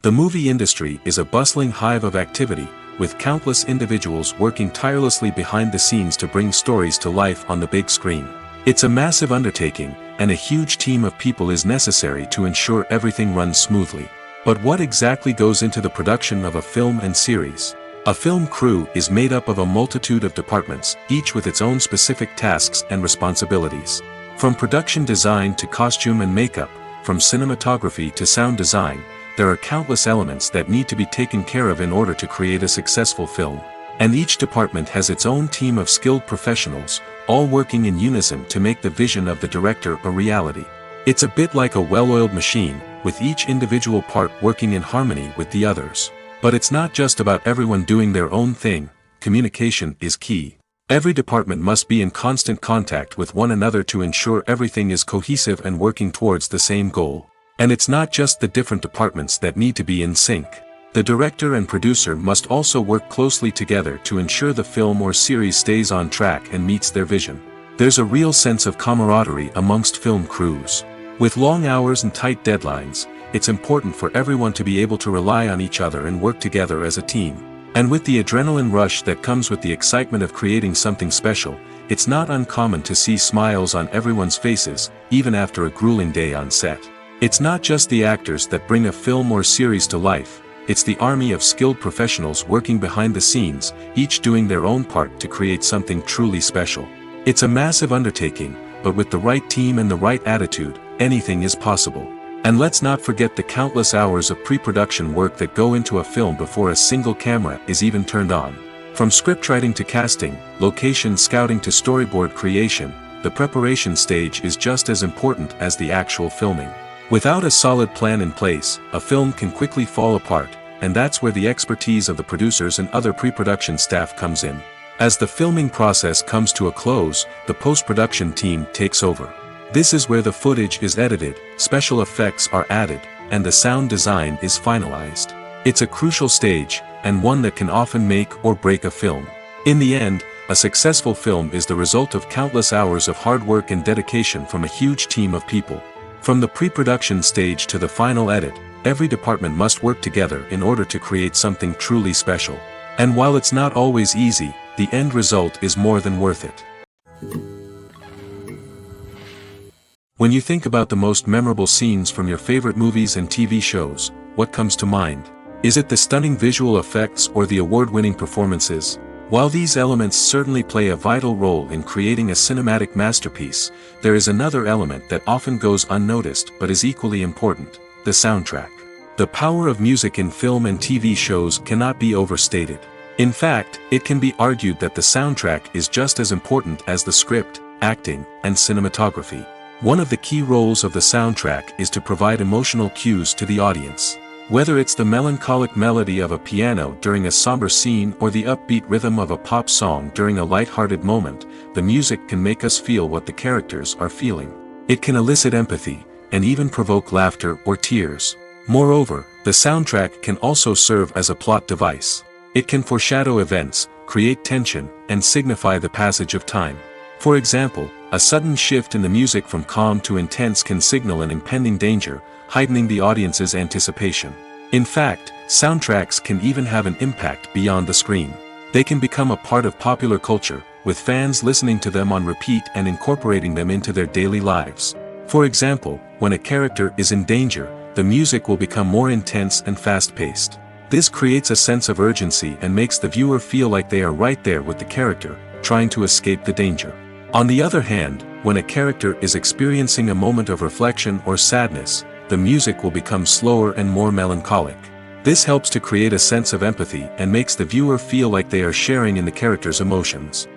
The movie industry is a bustling hive of activity, with countless individuals working tirelessly behind the scenes to bring stories to life on the big screen. It's a massive undertaking, and a huge team of people is necessary to ensure everything runs smoothly. But what exactly goes into the production of a film and series? A film crew is made up of a multitude of departments, each with its own specific tasks and responsibilities. From production design to costume and makeup, from cinematography to sound design, there are countless elements that need to be taken care of in order to create a successful film. And each department has its own team of skilled professionals, all working in unison to make the vision of the director a reality. It's a bit like a well-oiled machine, with each individual part working in harmony with the others. But it's not just about everyone doing their own thing. Communication is key. Every department must be in constant contact with one another to ensure everything is cohesive and working towards the same goal. And it's not just the different departments that need to be in sync. The director and producer must also work closely together to ensure the film or series stays on track and meets their vision. There's a real sense of camaraderie amongst film crews. With long hours and tight deadlines, it's important for everyone to be able to rely on each other and work together as a team. And with the adrenaline rush that comes with the excitement of creating something special, it's not uncommon to see smiles on everyone's faces, even after a grueling day on set. It's not just the actors that bring a film or series to life. It's the army of skilled professionals working behind the scenes, each doing their own part to create something truly special. It's a massive undertaking, but with the right team and the right attitude, anything is possible. And let's not forget the countless hours of pre-production work that go into a film before a single camera is even turned on. From scriptwriting to casting, location scouting to storyboard creation, the preparation stage is just as important as the actual filming. Without a solid plan in place, a film can quickly fall apart, and that's where the expertise of the producers and other pre-production staff comes in. As the filming process comes to a close, the post-production team takes over. This is where the footage is edited, special effects are added, and the sound design is finalized. It's a crucial stage, and one that can often make or break a film. In the end, a successful film is the result of countless hours of hard work and dedication from a huge team of people. From the pre-production stage to the final edit, every department must work together in order to create something truly special. And while it's not always easy, the end result is more than worth it. When you think about the most memorable scenes from your favorite movies and TV shows, what comes to mind? Is it the stunning visual effects or the award-winning performances? While these elements certainly play a vital role in creating a cinematic masterpiece, there is another element that often goes unnoticed but is equally important: the soundtrack. The power of music in film and TV shows cannot be overstated. In fact, it can be argued that the soundtrack is just as important as the script, acting, and cinematography. One of the key roles of the soundtrack is to provide emotional cues to the audience. Whether it's the melancholic melody of a piano during a somber scene or the upbeat rhythm of a pop song during a light-hearted moment, the music can make us feel what the characters are feeling. It can elicit empathy, and even provoke laughter or tears. Moreover, the soundtrack can also serve as a plot device. It can foreshadow events, create tension, and signify the passage of time. For example, a sudden shift in the music from calm to intense can signal an impending danger, heightening the audience's anticipation. In fact, soundtracks can even have an impact beyond the screen. They can become a part of popular culture, with fans listening to them on repeat and incorporating them into their daily lives. For example, when a character is in danger, the music will become more intense and fast-paced. This creates a sense of urgency and makes the viewer feel like they are right there with the character, trying to escape the danger. On the other hand, when a character is experiencing a moment of reflection or sadness, the music will become slower and more melancholic. This helps to create a sense of empathy and makes the viewer feel like they are sharing in the character's emotions.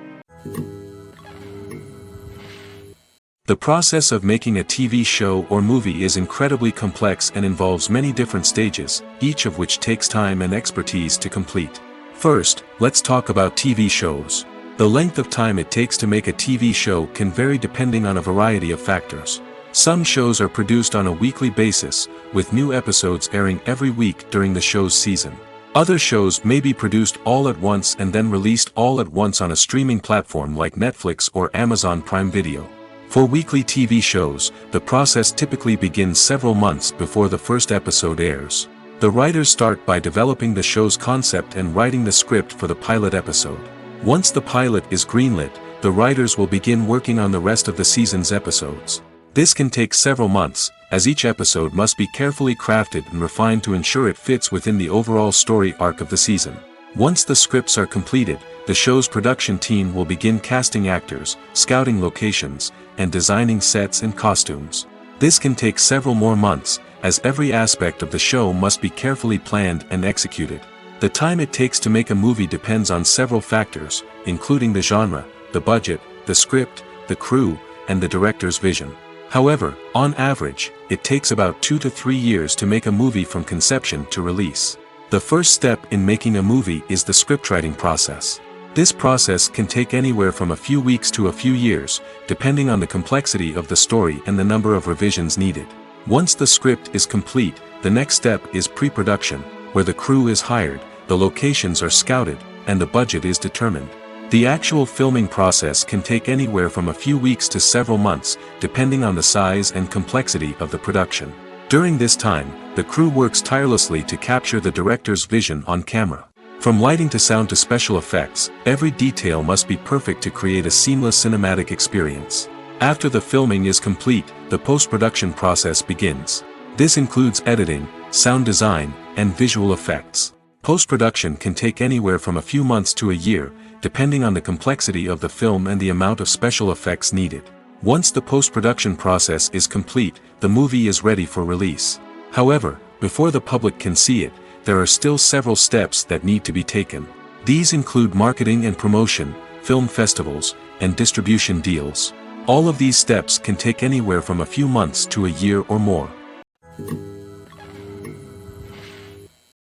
The process of making a TV show or movie is incredibly complex and involves many different stages, each of which takes time and expertise to complete. First, let's talk about TV shows. The length of time it takes to make a TV show can vary depending on a variety of factors. Some shows are produced on a weekly basis, with new episodes airing every week during the show's season. Other shows may be produced all at once and then released all at once on a streaming platform like Netflix or Amazon Prime Video. For weekly TV shows, the process typically begins several months before the first episode airs. The writers start by developing the show's concept and writing the script for the pilot episode. Once the pilot is greenlit, the writers will begin working on the rest of the season's episodes. This can take several months, as each episode must be carefully crafted and refined to ensure it fits within the overall story arc of the season. Once the scripts are completed, the show's production team will begin casting actors, scouting locations, and designing sets and costumes. This can take several more months, as every aspect of the show must be carefully planned and executed. The time it takes to make a movie depends on several factors, including the genre, the budget, the script, the crew, and the director's vision. However, on average, it takes about 2 to 3 years to make a movie from conception to release. The first step in making a movie is the scriptwriting process. This process can take anywhere from a few weeks to a few years, depending on the complexity of the story and the number of revisions needed. Once the script is complete, the next step is pre-production, where the crew is hired, the locations are scouted, and the budget is determined. The actual filming process can take anywhere from a few weeks to several months, depending on the size and complexity of the production. During this time, the crew works tirelessly to capture the director's vision on camera. From lighting to sound to special effects, every detail must be perfect to create a seamless cinematic experience. After the filming is complete, the post-production process begins. This includes editing, sound design, and visual effects. Post-production can take anywhere from a few months to a year, depending on the complexity of the film and the amount of special effects needed. Once the post-production process is complete, the movie is ready for release. However, before the public can see it, there are still several steps that need to be taken. These include marketing and promotion, film festivals, and distribution deals. All of these steps can take anywhere from a few months to a year or more.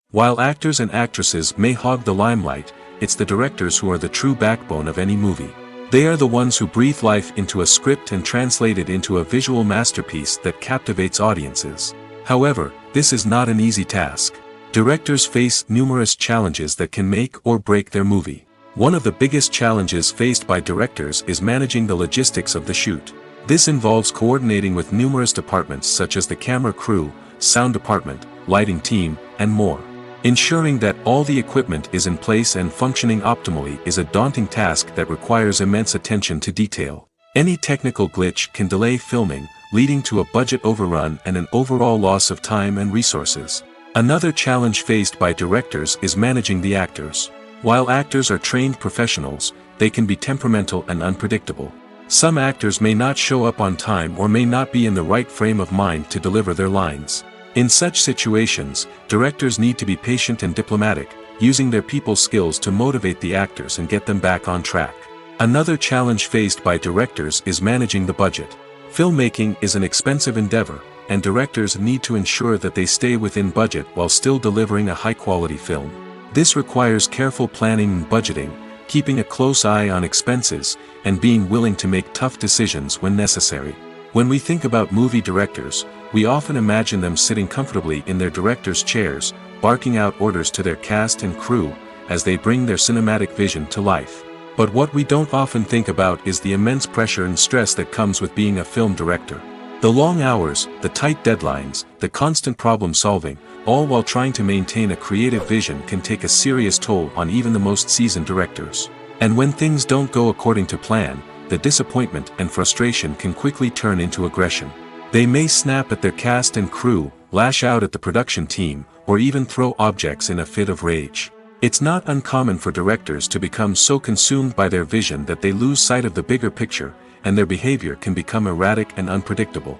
While actors and actresses may hog the limelight, it's the directors who are the true backbone of any movie. They are the ones who breathe life into a script and translate it into a visual masterpiece that captivates audiences. However, this is not an easy task. Directors face numerous challenges that can make or break their movie. One of the biggest challenges faced by directors is managing the logistics of the shoot. This involves coordinating with numerous departments such as the camera crew, sound department, lighting team, and more. Ensuring that all the equipment is in place and functioning optimally is a daunting task that requires immense attention to detail. Any technical glitch can delay filming, leading to a budget overrun and an overall loss of time and resources. Another challenge faced by directors is managing the actors. While actors are trained professionals, they can be temperamental and unpredictable. Some actors may not show up on time or may not be in the right frame of mind to deliver their lines. In such situations, directors need to be patient and diplomatic, using their people skills to motivate the actors and get them back on track. Another challenge faced by directors is managing the budget. Filmmaking is an expensive endeavor, and directors need to ensure that they stay within budget while still delivering a high-quality film. This requires careful planning and budgeting, keeping a close eye on expenses, and being willing to make tough decisions when necessary. When we think about movie directors, we often imagine them sitting comfortably in their director's chairs, barking out orders to their cast and crew, as they bring their cinematic vision to life. But what we don't often think about is the immense pressure and stress that comes with being a film director. The long hours, the tight deadlines, the constant problem solving, all while trying to maintain a creative vision can take a serious toll on even the most seasoned directors. And when things don't go according to plan, the disappointment and frustration can quickly turn into aggression. They may snap at their cast and crew, lash out at the production team, or even throw objects in a fit of rage. It's not uncommon for directors to become so consumed by their vision that they lose sight of the bigger picture, and their behavior can become erratic and unpredictable.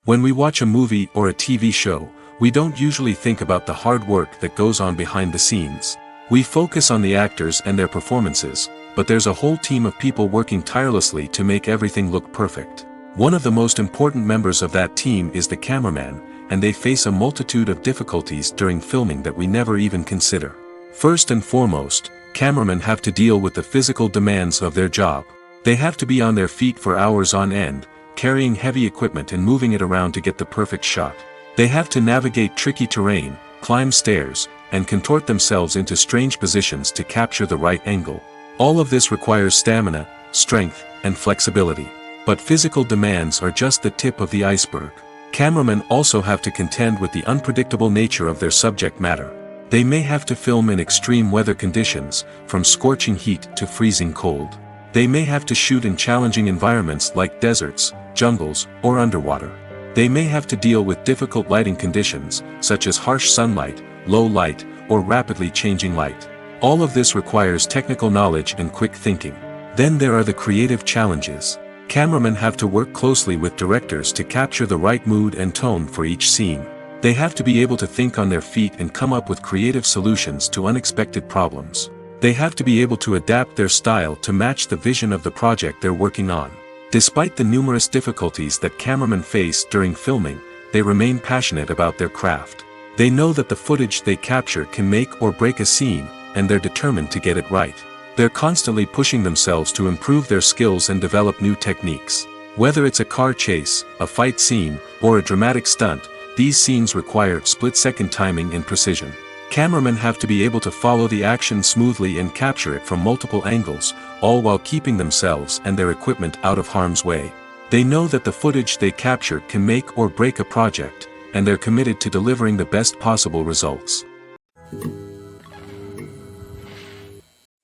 When we watch a movie or a TV show, we don't usually think about the hard work that goes on behind the scenes. We focus on the actors and their performances, but there's a whole team of people working tirelessly to make everything look perfect. One of the most important members of that team is the cameraman, and they face a multitude of difficulties during filming that we never even consider. First and foremost, cameramen have to deal with the physical demands of their job. They have to be on their feet for hours on end, carrying heavy equipment and moving it around to get the perfect shot. They have to navigate tricky terrain, climb stairs, and contort themselves into strange positions to capture the right angle. All of this requires stamina, strength, and flexibility. But physical demands are just the tip of the iceberg. Cameramen also have to contend with the unpredictable nature of their subject matter. They may have to film in extreme weather conditions, from scorching heat to freezing cold. They may have to shoot in challenging environments like deserts, jungles, or underwater. They may have to deal with difficult lighting conditions, such as harsh sunlight, low light, or rapidly changing light. All of this requires technical knowledge and quick thinking. Then there are the creative challenges. Cameramen have to work closely with directors to capture the right mood and tone for each scene. They have to be able to think on their feet and come up with creative solutions to unexpected problems. They have to be able to adapt their style to match the vision of the project they're working on. Despite the numerous difficulties that cameramen face during filming, they remain passionate about their craft. They know that the footage they capture can make or break a scene, and they're determined to get it right. They're constantly pushing themselves to improve their skills and develop new techniques. Whether it's a car chase, a fight scene, or a dramatic stunt, these scenes require split-second timing and precision. Cameramen have to be able to follow the action smoothly and capture it from multiple angles, all while keeping themselves and their equipment out of harm's way. They know that the footage they capture can make or break a project, and they're committed to delivering the best possible results.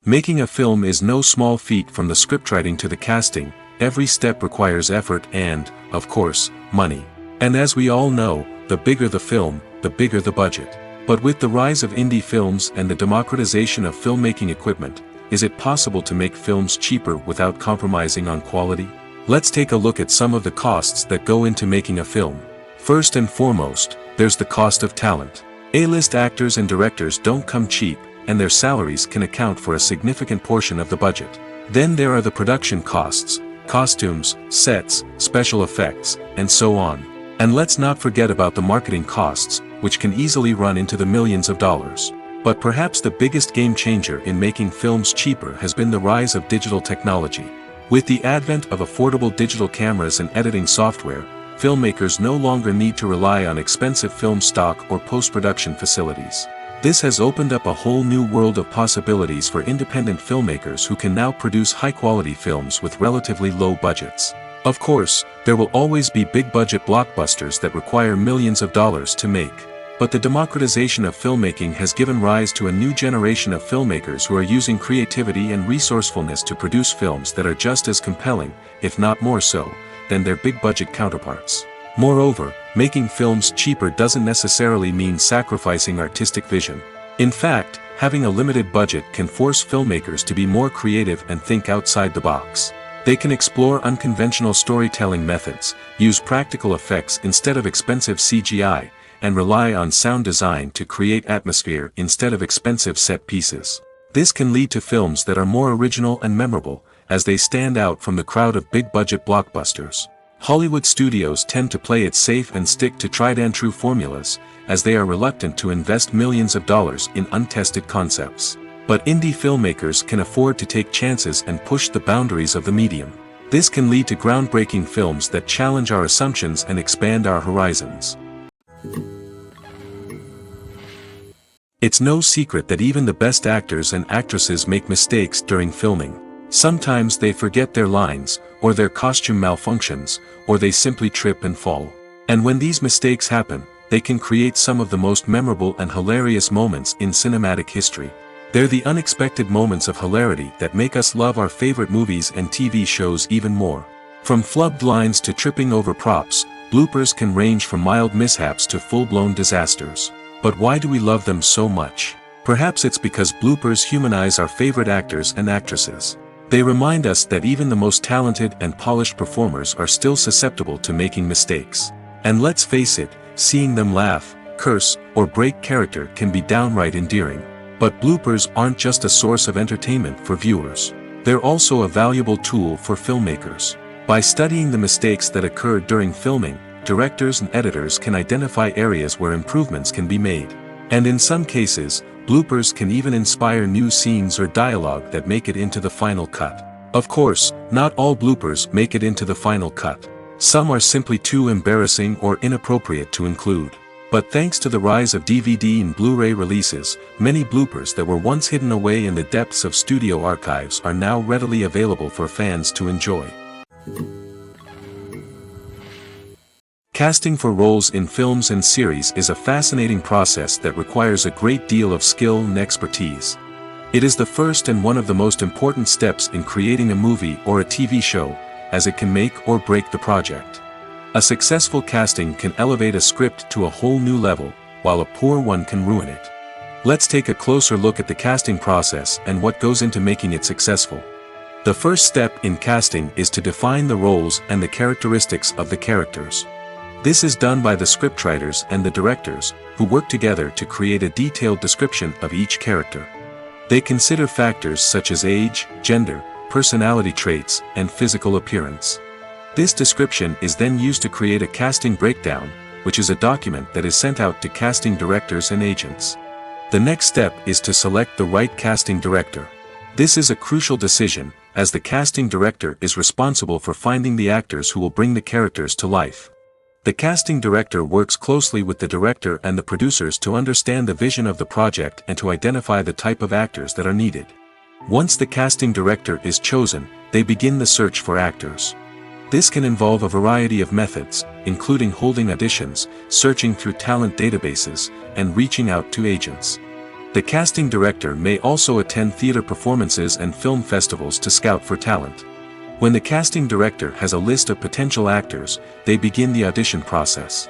Making a film is no small feat. From the scriptwriting to the casting, every step requires effort and, of course, money. And as we all know, the bigger the film, the bigger the budget. But with the rise of indie films and the democratization of filmmaking equipment, is it possible to make films cheaper without compromising on quality? Let's take a look at some of the costs that go into making a film. First and foremost, there's the cost of talent. A-list actors and directors don't come cheap, and their salaries can account for a significant portion of the budget. Then there are the production costs, costumes, sets, special effects, and so on. And let's not forget about the marketing costs, which can easily run into the millions of dollars. But perhaps the biggest game changer in making films cheaper has been the rise of digital technology. With the advent of affordable digital cameras and editing software, filmmakers no longer need to rely on expensive film stock or post-production facilities. This has opened up a whole new world of possibilities for independent filmmakers who can now produce high-quality films with relatively low budgets. Of course, there will always be big-budget blockbusters that require millions of dollars to make. But the democratization of filmmaking has given rise to a new generation of filmmakers who are using creativity and resourcefulness to produce films that are just as compelling, if not more so, than their big-budget counterparts. Moreover, making films cheaper doesn't necessarily mean sacrificing artistic vision. In fact, having a limited budget can force filmmakers to be more creative and think outside the box. They can explore unconventional storytelling methods, use practical effects instead of expensive CGI, and rely on sound design to create atmosphere instead of expensive set pieces. This can lead to films that are more original and memorable, as they stand out from the crowd of big-budget blockbusters. Hollywood studios tend to play it safe and stick to tried-and-true formulas, as they are reluctant to invest millions of dollars in untested concepts. But indie filmmakers can afford to take chances and push the boundaries of the medium. This can lead to groundbreaking films that challenge our assumptions and expand our horizons. It's no secret that even the best actors and actresses make mistakes during filming. Sometimes they forget their lines, or their costume malfunctions, or they simply trip and fall. And when these mistakes happen, they can create some of the most memorable and hilarious moments in cinematic history. They're the unexpected moments of hilarity that make us love our favorite movies and TV shows even more. From flubbed lines to tripping over props, bloopers can range from mild mishaps to full-blown disasters. But why do we love them so much? Perhaps it's because bloopers humanize our favorite actors and actresses. They remind us that even the most talented and polished performers are still susceptible to making mistakes. And let's face it, seeing them laugh, curse, or break character can be downright endearing. But bloopers aren't just a source of entertainment for viewers. They're also a valuable tool for filmmakers. By studying the mistakes that occurred during filming, directors and editors can identify areas where improvements can be made. And in some cases, bloopers can even inspire new scenes or dialogue that make it into the final cut. Of course, not all bloopers make it into the final cut. Some are simply too embarrassing or inappropriate to include. But thanks to the rise of DVD and Blu-ray releases, many bloopers that were once hidden away in the depths of studio archives are now readily available for fans to enjoy. Casting for roles in films and series is a fascinating process that requires a great deal of skill and expertise. It is the first and one of the most important steps in creating a movie or a TV show, as it can make or break the project. A successful casting can elevate a script to a whole new level, while a poor one can ruin it. Let's take a closer look at the casting process and what goes into making it successful. The first step in casting is to define the roles and the characteristics of the characters. This is done by the scriptwriters and the directors, who work together to create a detailed description of each character. They consider factors such as age, gender, personality traits, and physical appearance. This description is then used to create a casting breakdown, which is a document that is sent out to casting directors and agents. The next step is to select the right casting director. This is a crucial decision, as the casting director is responsible for finding the actors who will bring the characters to life. The casting director works closely with the director and the producers to understand the vision of the project and to identify the type of actors that are needed. Once the casting director is chosen, they begin the search for actors. This can involve a variety of methods, including holding auditions, searching through talent databases, and reaching out to agents. The casting director may also attend theater performances and film festivals to scout for talent. When the casting director has a list of potential actors, they begin the audition process.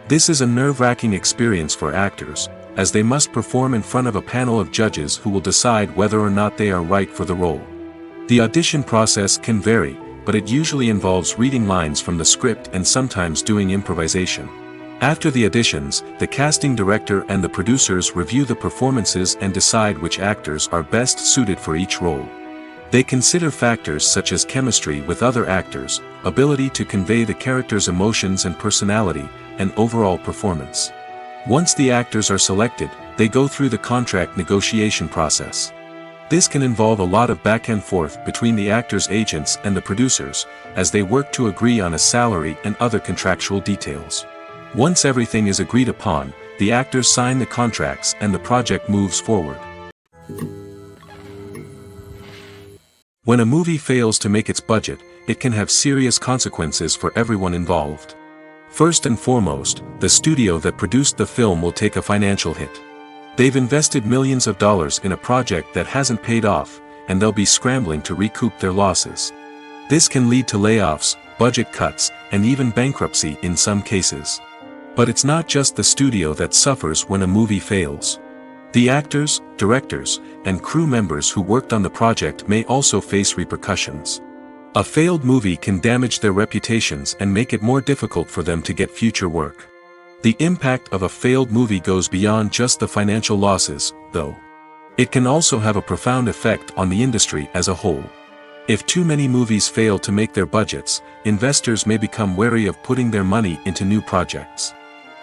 This is a nerve-wracking experience for actors, as they must perform in front of a panel of judges who will decide whether or not they are right for the role. The audition process can vary, but it usually involves reading lines from the script and sometimes doing improvisation. After the auditions, the casting director and the producers review the performances and decide which actors are best suited for each role. They consider factors such as chemistry with other actors, ability to convey the character's emotions and personality, and overall performance. Once the actors are selected, they go through the contract negotiation process. This can involve a lot of back and forth between the actors' agents and the producers, as they work to agree on a salary and other contractual details. Once everything is agreed upon, the actors sign the contracts and the project moves forward. When a movie fails to make its budget, it can have serious consequences for everyone involved. First and foremost, the studio that produced the film will take a financial hit. They've invested millions of dollars in a project that hasn't paid off, and they'll be scrambling to recoup their losses. This can lead to layoffs, budget cuts, and even bankruptcy in some cases. But it's not just the studio that suffers when a movie fails. The actors, directors, and crew members who worked on the project may also face repercussions. A failed movie can damage their reputations and make it more difficult for them to get future work. The impact of a failed movie goes beyond just the financial losses, though. It can also have a profound effect on the industry as a whole. If too many movies fail to make their budgets, investors may become wary of putting their money into new projects.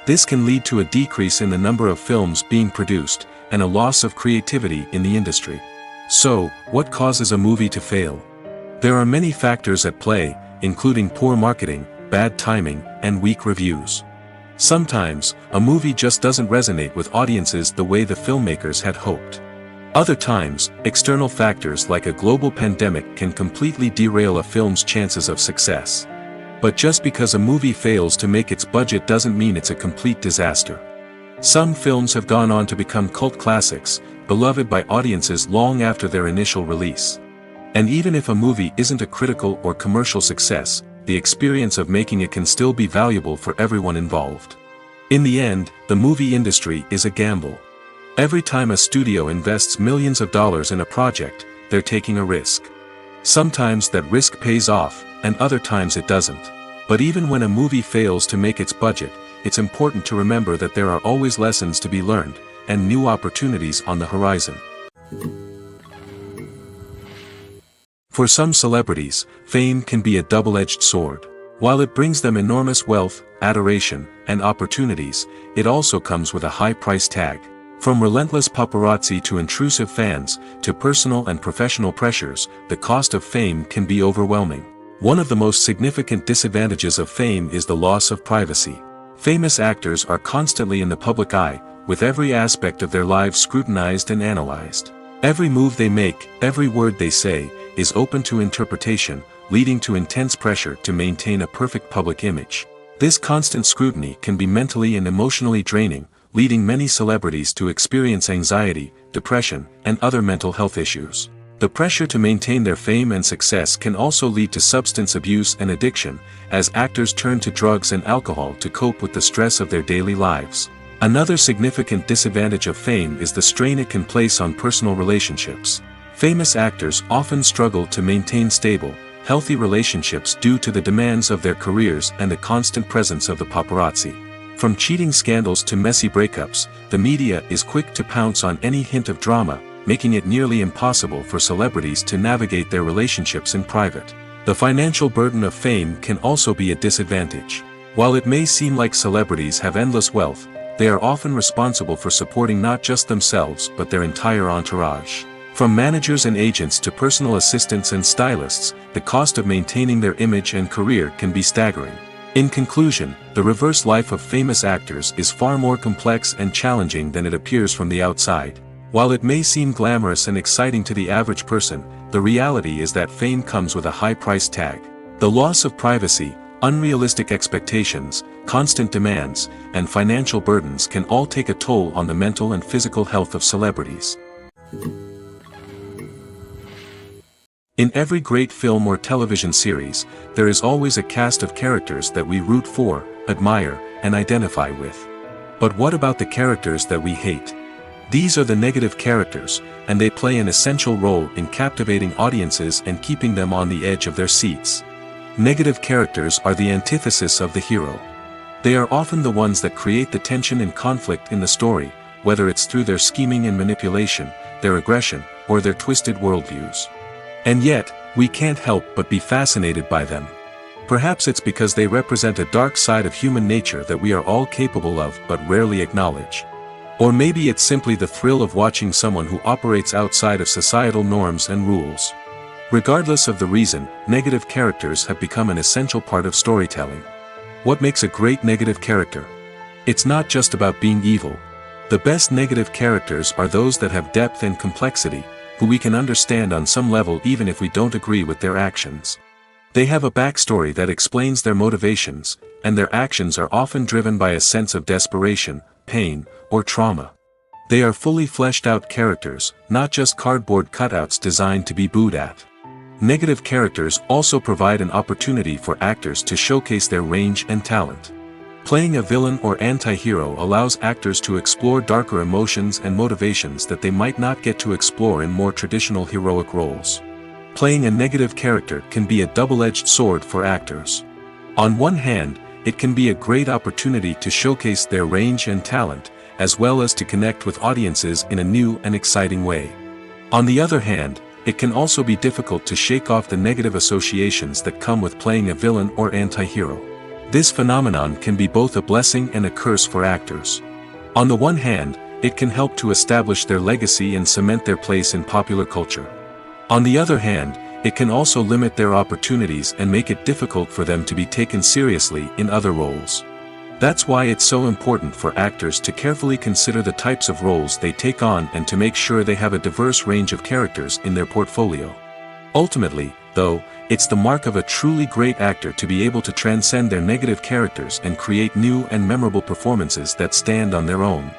This can lead to a decrease in the number of films being produced, and a loss of creativity in the industry. So, what causes a movie to fail? There are many factors at play, including poor marketing, bad timing, and weak reviews. Sometimes, a movie just doesn't resonate with audiences the way the filmmakers had hoped. Other times, external factors like a global pandemic can completely derail a film's chances of success. But just because a movie fails to make its budget doesn't mean it's a complete disaster. Some films have gone on to become cult classics, beloved by audiences long after their initial release. And even if a movie isn't a critical or commercial success, the experience of making it can still be valuable for everyone involved. In the end, the movie industry is a gamble. Every time a studio invests millions of dollars in a project, they're taking a risk. Sometimes that risk pays off, and other times it doesn't. But even when a movie fails to make its budget, it's important to remember that there are always lessons to be learned, and new opportunities on the horizon. For some celebrities, fame can be a double-edged sword. While it brings them enormous wealth, adoration, and opportunities, it also comes with a high price tag. From relentless paparazzi to intrusive fans, to personal and professional pressures, the cost of fame can be overwhelming. One of the most significant disadvantages of fame is the loss of privacy. Famous actors are constantly in the public eye, with every aspect of their lives scrutinized and analyzed. Every move they make, every word they say, is open to interpretation, leading to intense pressure to maintain a perfect public image. This constant scrutiny can be mentally and emotionally draining, leading many celebrities to experience anxiety, depression, and other mental health issues. The pressure to maintain their fame and success can also lead to substance abuse and addiction, as actors turn to drugs and alcohol to cope with the stress of their daily lives. Another significant disadvantage of fame is the strain it can place on personal relationships. Famous actors often struggle to maintain stable, healthy relationships due to the demands of their careers and the constant presence of the paparazzi. From cheating scandals to messy breakups, the media is quick to pounce on any hint of drama, making it nearly impossible for celebrities to navigate their relationships in private. The financial burden of fame can also be a disadvantage. While it may seem like celebrities have endless wealth, they are often responsible for supporting not just themselves but their entire entourage. From managers and agents to personal assistants and stylists, the cost of maintaining their image and career can be staggering. In conclusion, the reverse life of famous actors is far more complex and challenging than it appears from the outside. While it may seem glamorous and exciting to the average person, the reality is that fame comes with a high price tag. The loss of privacy, unrealistic expectations, constant demands, and financial burdens can all take a toll on the mental and physical health of celebrities. In every great film or television series, there is always a cast of characters that we root for, admire, and identify with. But what about the characters that we hate? These are the negative characters, and they play an essential role in captivating audiences and keeping them on the edge of their seats. Negative characters are the antithesis of the hero. They are often the ones that create the tension and conflict in the story, whether it's through their scheming and manipulation, their aggression, or their twisted worldviews. And yet, we can't help but be fascinated by them. Perhaps it's because they represent a dark side of human nature that we are all capable of but rarely acknowledge. Or maybe it's simply the thrill of watching someone who operates outside of societal norms and rules. Regardless of the reason, negative characters have become an essential part of storytelling. What makes a great negative character? It's not just about being evil. The best negative characters are those that have depth and complexity, who we can understand on some level even if we don't agree with their actions. They have a backstory that explains their motivations, and their actions are often driven by a sense of desperation, pain, or trauma. They are fully fleshed out characters, not just cardboard cutouts designed to be booed at. Negative characters also provide an opportunity for actors to showcase their range and talent. Playing a villain or anti-hero allows actors to explore darker emotions and motivations that they might not get to explore in more traditional heroic roles. Playing a negative character can be a double-edged sword for actors. On one hand, it can be a great opportunity to showcase their range and talent, as well as to connect with audiences in a new and exciting way. On the other hand, it can also be difficult to shake off the negative associations that come with playing a villain or anti-hero. This phenomenon can be both a blessing and a curse for actors. On the one hand, it can help to establish their legacy and cement their place in popular culture. On the other hand, it can also limit their opportunities and make it difficult for them to be taken seriously in other roles. That's why it's so important for actors to carefully consider the types of roles they take on and to make sure they have a diverse range of characters in their portfolio. Ultimately, though, it's the mark of a truly great actor to be able to transcend their negative characters and create new and memorable performances that stand on their own.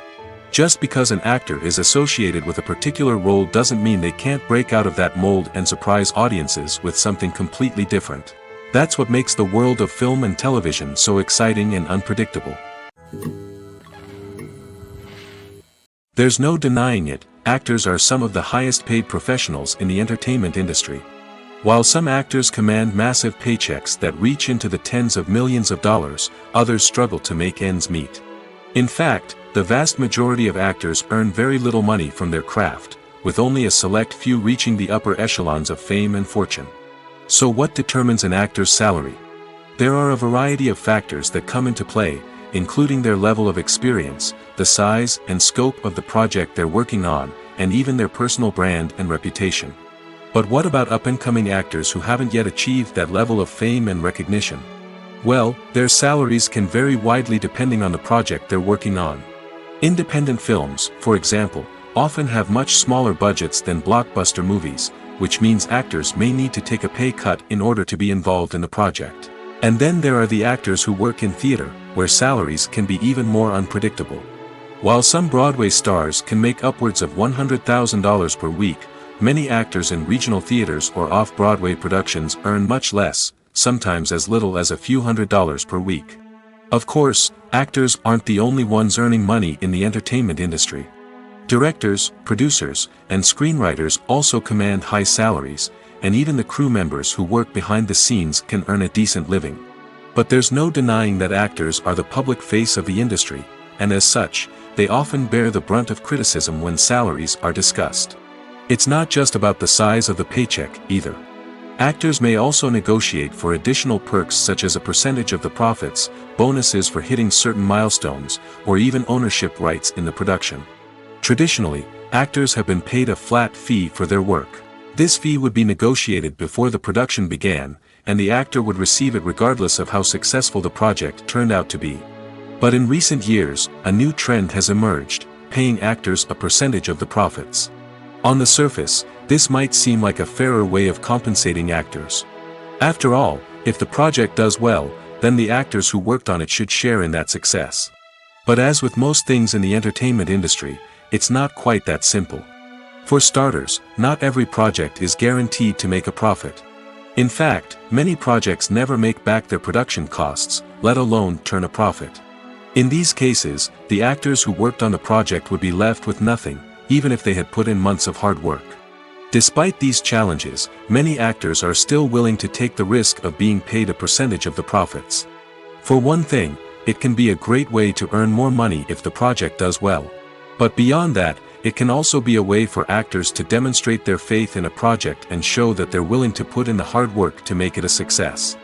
Just because an actor is associated with a particular role doesn't mean they can't break out of that mold and surprise audiences with something completely different. That's what makes the world of film and television so exciting and unpredictable. There's no denying it, actors are some of the highest paid professionals in the entertainment industry. While some actors command massive paychecks that reach into the tens of millions of dollars, others struggle to make ends meet. In fact, the vast majority of actors earn very little money from their craft, with only a select few reaching the upper echelons of fame and fortune. So what determines an actor's salary? There are a variety of factors that come into play, including their level of experience, the size and scope of the project they're working on, and even their personal brand and reputation. But what about up-and-coming actors who haven't yet achieved that level of fame and recognition? Well, their salaries can vary widely depending on the project they're working on. Independent films, for example, often have much smaller budgets than blockbuster movies, which means actors may need to take a pay cut in order to be involved in the project. And then there are the actors who work in theater, where salaries can be even more unpredictable. While some Broadway stars can make upwards of $100,000 per week, many actors in regional theaters or off-Broadway productions earn much less, sometimes as little as a few $100s per week. Of course, actors aren't the only ones earning money in the entertainment industry. Directors, producers, and screenwriters also command high salaries, and even the crew members who work behind the scenes can earn a decent living. But there's no denying that actors are the public face of the industry, and as such, they often bear the brunt of criticism when salaries are discussed. It's not just about the size of the paycheck, either. Actors may also negotiate for additional perks such as a percentage of the profits, bonuses for hitting certain milestones, or even ownership rights in the production. Traditionally, actors have been paid a flat fee for their work. This fee would be negotiated before the production began, and the actor would receive it regardless of how successful the project turned out to be. But in recent years, a new trend has emerged, paying actors a percentage of the profits. On the surface, this might seem like a fairer way of compensating actors. After all, if the project does well, then the actors who worked on it should share in that success. But as with most things in the entertainment industry, it's not quite that simple. For starters, not every project is guaranteed to make a profit. In fact, many projects never make back their production costs, let alone turn a profit. In these cases, the actors who worked on the project would be left with nothing, even if they had put in months of hard work. Despite these challenges, many actors are still willing to take the risk of being paid a percentage of the profits. For one thing, it can be a great way to earn more money if the project does well. But beyond that, it can also be a way for actors to demonstrate their faith in a project and show that they're willing to put in the hard work to make it a success.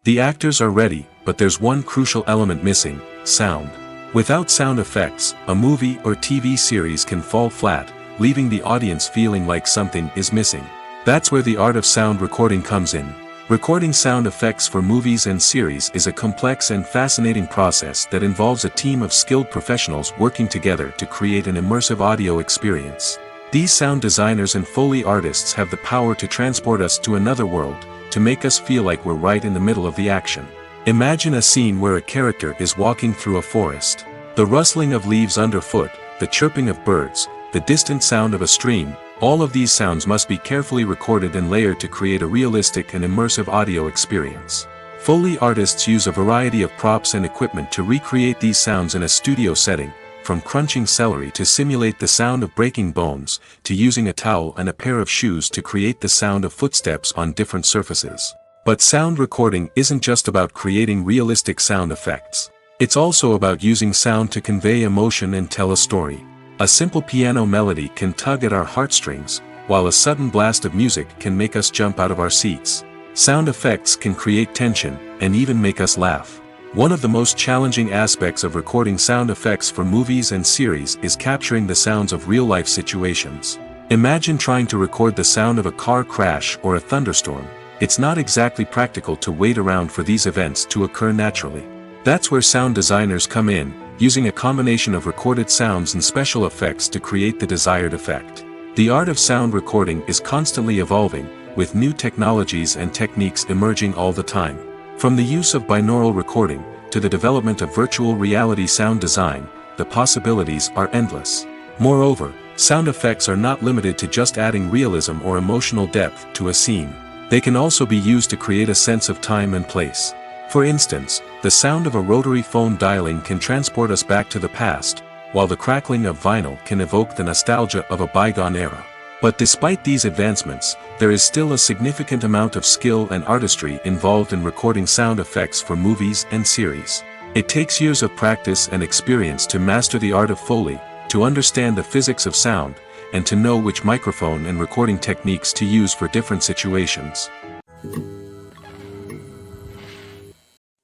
The actors are ready, but there's one crucial element missing: sound. Without sound effects, a movie or TV series can fall flat, leaving the audience feeling like something is missing. That's where the art of sound recording comes in. Recording sound effects for movies and series is a complex and fascinating process that involves a team of skilled professionals working together to create an immersive audio experience. These sound designers and Foley artists have the power to transport us to another world, to make us feel like we're right in the middle of the action. Imagine a scene where a character is walking through a forest. The rustling of leaves underfoot, the chirping of birds, the distant sound of a stream, all of these sounds must be carefully recorded and layered to create a realistic and immersive audio experience. Foley artists use a variety of props and equipment to recreate these sounds in a studio setting, from crunching celery to simulate the sound of breaking bones, to using a towel and a pair of shoes to create the sound of footsteps on different surfaces. But sound recording isn't just about creating realistic sound effects. It's also about using sound to convey emotion and tell a story. A simple piano melody can tug at our heartstrings, while a sudden blast of music can make us jump out of our seats. Sound effects can create tension, and even make us laugh. One of the most challenging aspects of recording sound effects for movies and series is capturing the sounds of real-life situations. Imagine trying to record the sound of a car crash or a thunderstorm. It's not exactly practical to wait around for these events to occur naturally. That's where sound designers come in, using a combination of recorded sounds and special effects to create the desired effect. The art of sound recording is constantly evolving, with new technologies and techniques emerging all the time. From the use of binaural recording, to the development of virtual reality sound design, the possibilities are endless. Moreover, sound effects are not limited to just adding realism or emotional depth to a scene. They can also be used to create a sense of time and place. For instance, the sound of a rotary phone dialing can transport us back to the past, while the crackling of vinyl can evoke the nostalgia of a bygone era. But despite these advancements, there is still a significant amount of skill and artistry involved in recording sound effects for movies and series. It takes years of practice and experience to master the art of Foley, to understand the physics of sound, and to know which microphone and recording techniques to use for different situations.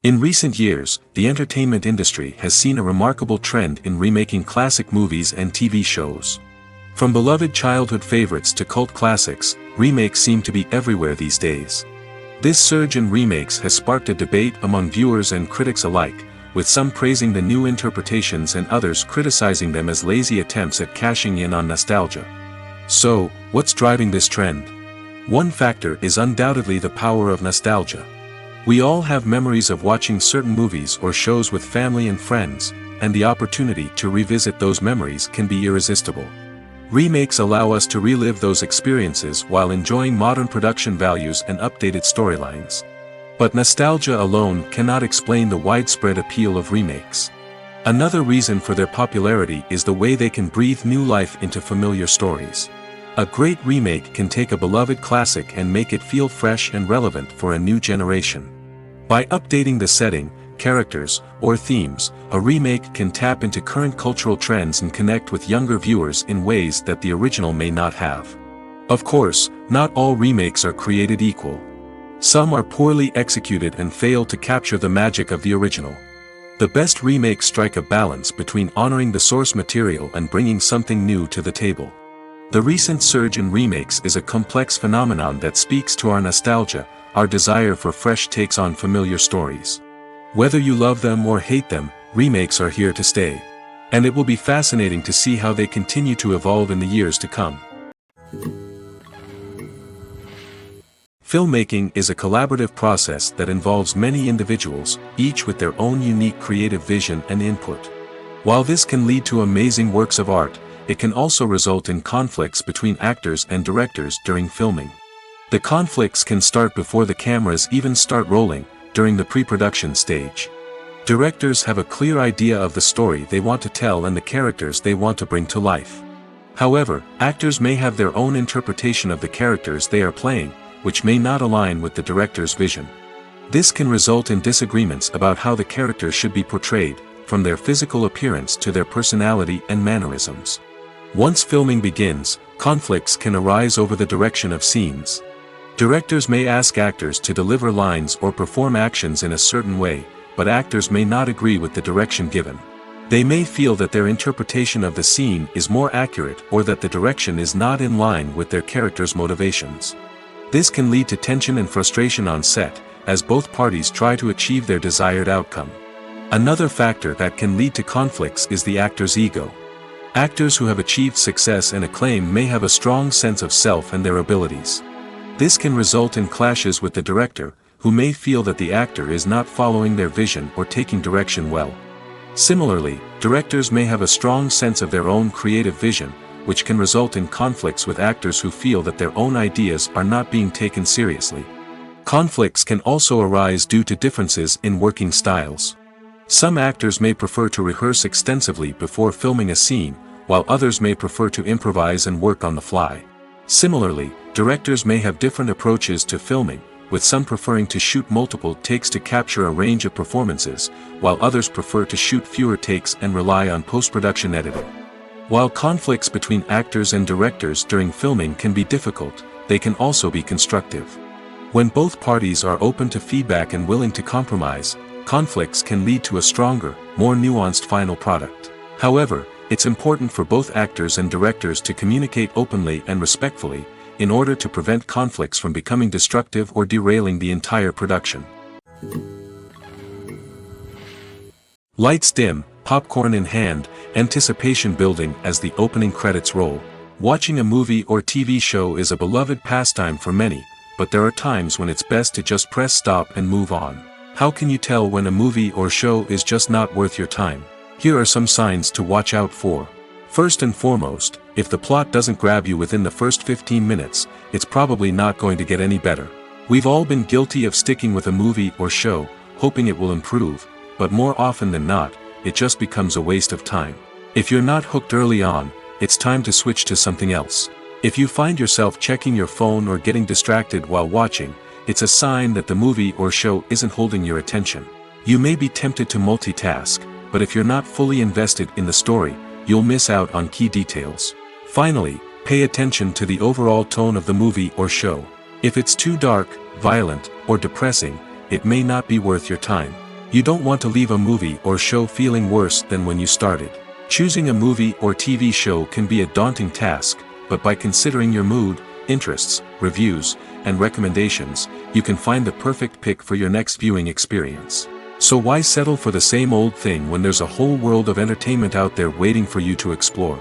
In recent years, the entertainment industry has seen a remarkable trend in remaking classic movies and TV shows. From beloved childhood favorites to cult classics, remakes seem to be everywhere these days. This surge in remakes has sparked a debate among viewers and critics alike, with some praising the new interpretations and others criticizing them as lazy attempts at cashing in on nostalgia. So, what's driving this trend? One factor is undoubtedly the power of nostalgia. We all have memories of watching certain movies or shows with family and friends, and the opportunity to revisit those memories can be irresistible. Remakes allow us to relive those experiences while enjoying modern production values and updated storylines. But nostalgia alone cannot explain the widespread appeal of remakes. Another reason for their popularity is the way they can breathe new life into familiar stories. A great remake can take a beloved classic and make it feel fresh and relevant for a new generation. By updating the setting, characters, or themes, a remake can tap into current cultural trends and connect with younger viewers in ways that the original may not have. Of course, not all remakes are created equal. Some are poorly executed and fail to capture the magic of the original. The best remakes strike a balance between honoring the source material and bringing something new to the table. The recent surge in remakes is a complex phenomenon that speaks to our nostalgia, our desire for fresh takes on familiar stories. Whether you love them or hate them, remakes are here to stay. And it will be fascinating to see how they continue to evolve in the years to come. Filmmaking is a collaborative process that involves many individuals, each with their own unique creative vision and input. While this can lead to amazing works of art, it can also result in conflicts between actors and directors during filming. The conflicts can start before the cameras even start rolling, during the pre-production stage. Directors have a clear idea of the story they want to tell and the characters they want to bring to life. However, actors may have their own interpretation of the characters they are playing, which may not align with the director's vision. This can result in disagreements about how the characters should be portrayed, from their physical appearance to their personality and mannerisms. Once filming begins, conflicts can arise over the direction of scenes. Directors may ask actors to deliver lines or perform actions in a certain way, but actors may not agree with the direction given. They may feel that their interpretation of the scene is more accurate or that the direction is not in line with their character's motivations. This can lead to tension and frustration on set, as both parties try to achieve their desired outcome. Another factor that can lead to conflicts is the actor's ego. Actors who have achieved success and acclaim may have a strong sense of self and their abilities. This can result in clashes with the director, who may feel that the actor is not following their vision or taking direction well. Similarly, directors may have a strong sense of their own creative vision, which can result in conflicts with actors who feel that their own ideas are not being taken seriously. Conflicts can also arise due to differences in working styles. Some actors may prefer to rehearse extensively before filming a scene, while others may prefer to improvise and work on the fly. Similarly, directors may have different approaches to filming, with some preferring to shoot multiple takes to capture a range of performances, while others prefer to shoot fewer takes and rely on post-production editing. While conflicts between actors and directors during filming can be difficult, they can also be constructive. When both parties are open to feedback and willing to compromise, conflicts can lead to a stronger, more nuanced final product. However, it's important for both actors and directors to communicate openly and respectfully, in order to prevent conflicts from becoming destructive or derailing the entire production. Lights dim, popcorn in hand, anticipation building as the opening credits roll. Watching a movie or TV show is a beloved pastime for many, but there are times when it's best to just press stop and move on. How can you tell when a movie or show is just not worth your time? Here are some signs to watch out for. First and foremost, if the plot doesn't grab you within the first 15 minutes, it's probably not going to get any better. We've all been guilty of sticking with a movie or show, hoping it will improve, but more often than not, it just becomes a waste of time. If you're not hooked early on, it's time to switch to something else. If you find yourself checking your phone or getting distracted while watching, it's a sign that the movie or show isn't holding your attention. You may be tempted to multitask, but if you're not fully invested in the story, you'll miss out on key details. Finally, pay attention to the overall tone of the movie or show. If it's too dark, violent, or depressing, it may not be worth your time. You don't want to leave a movie or show feeling worse than when you started. Choosing a movie or TV show can be a daunting task, but by considering your mood, interests, reviews, and recommendations, you can find the perfect pick for your next viewing experience. So why settle for the same old thing when there's a whole world of entertainment out there waiting for you to explore?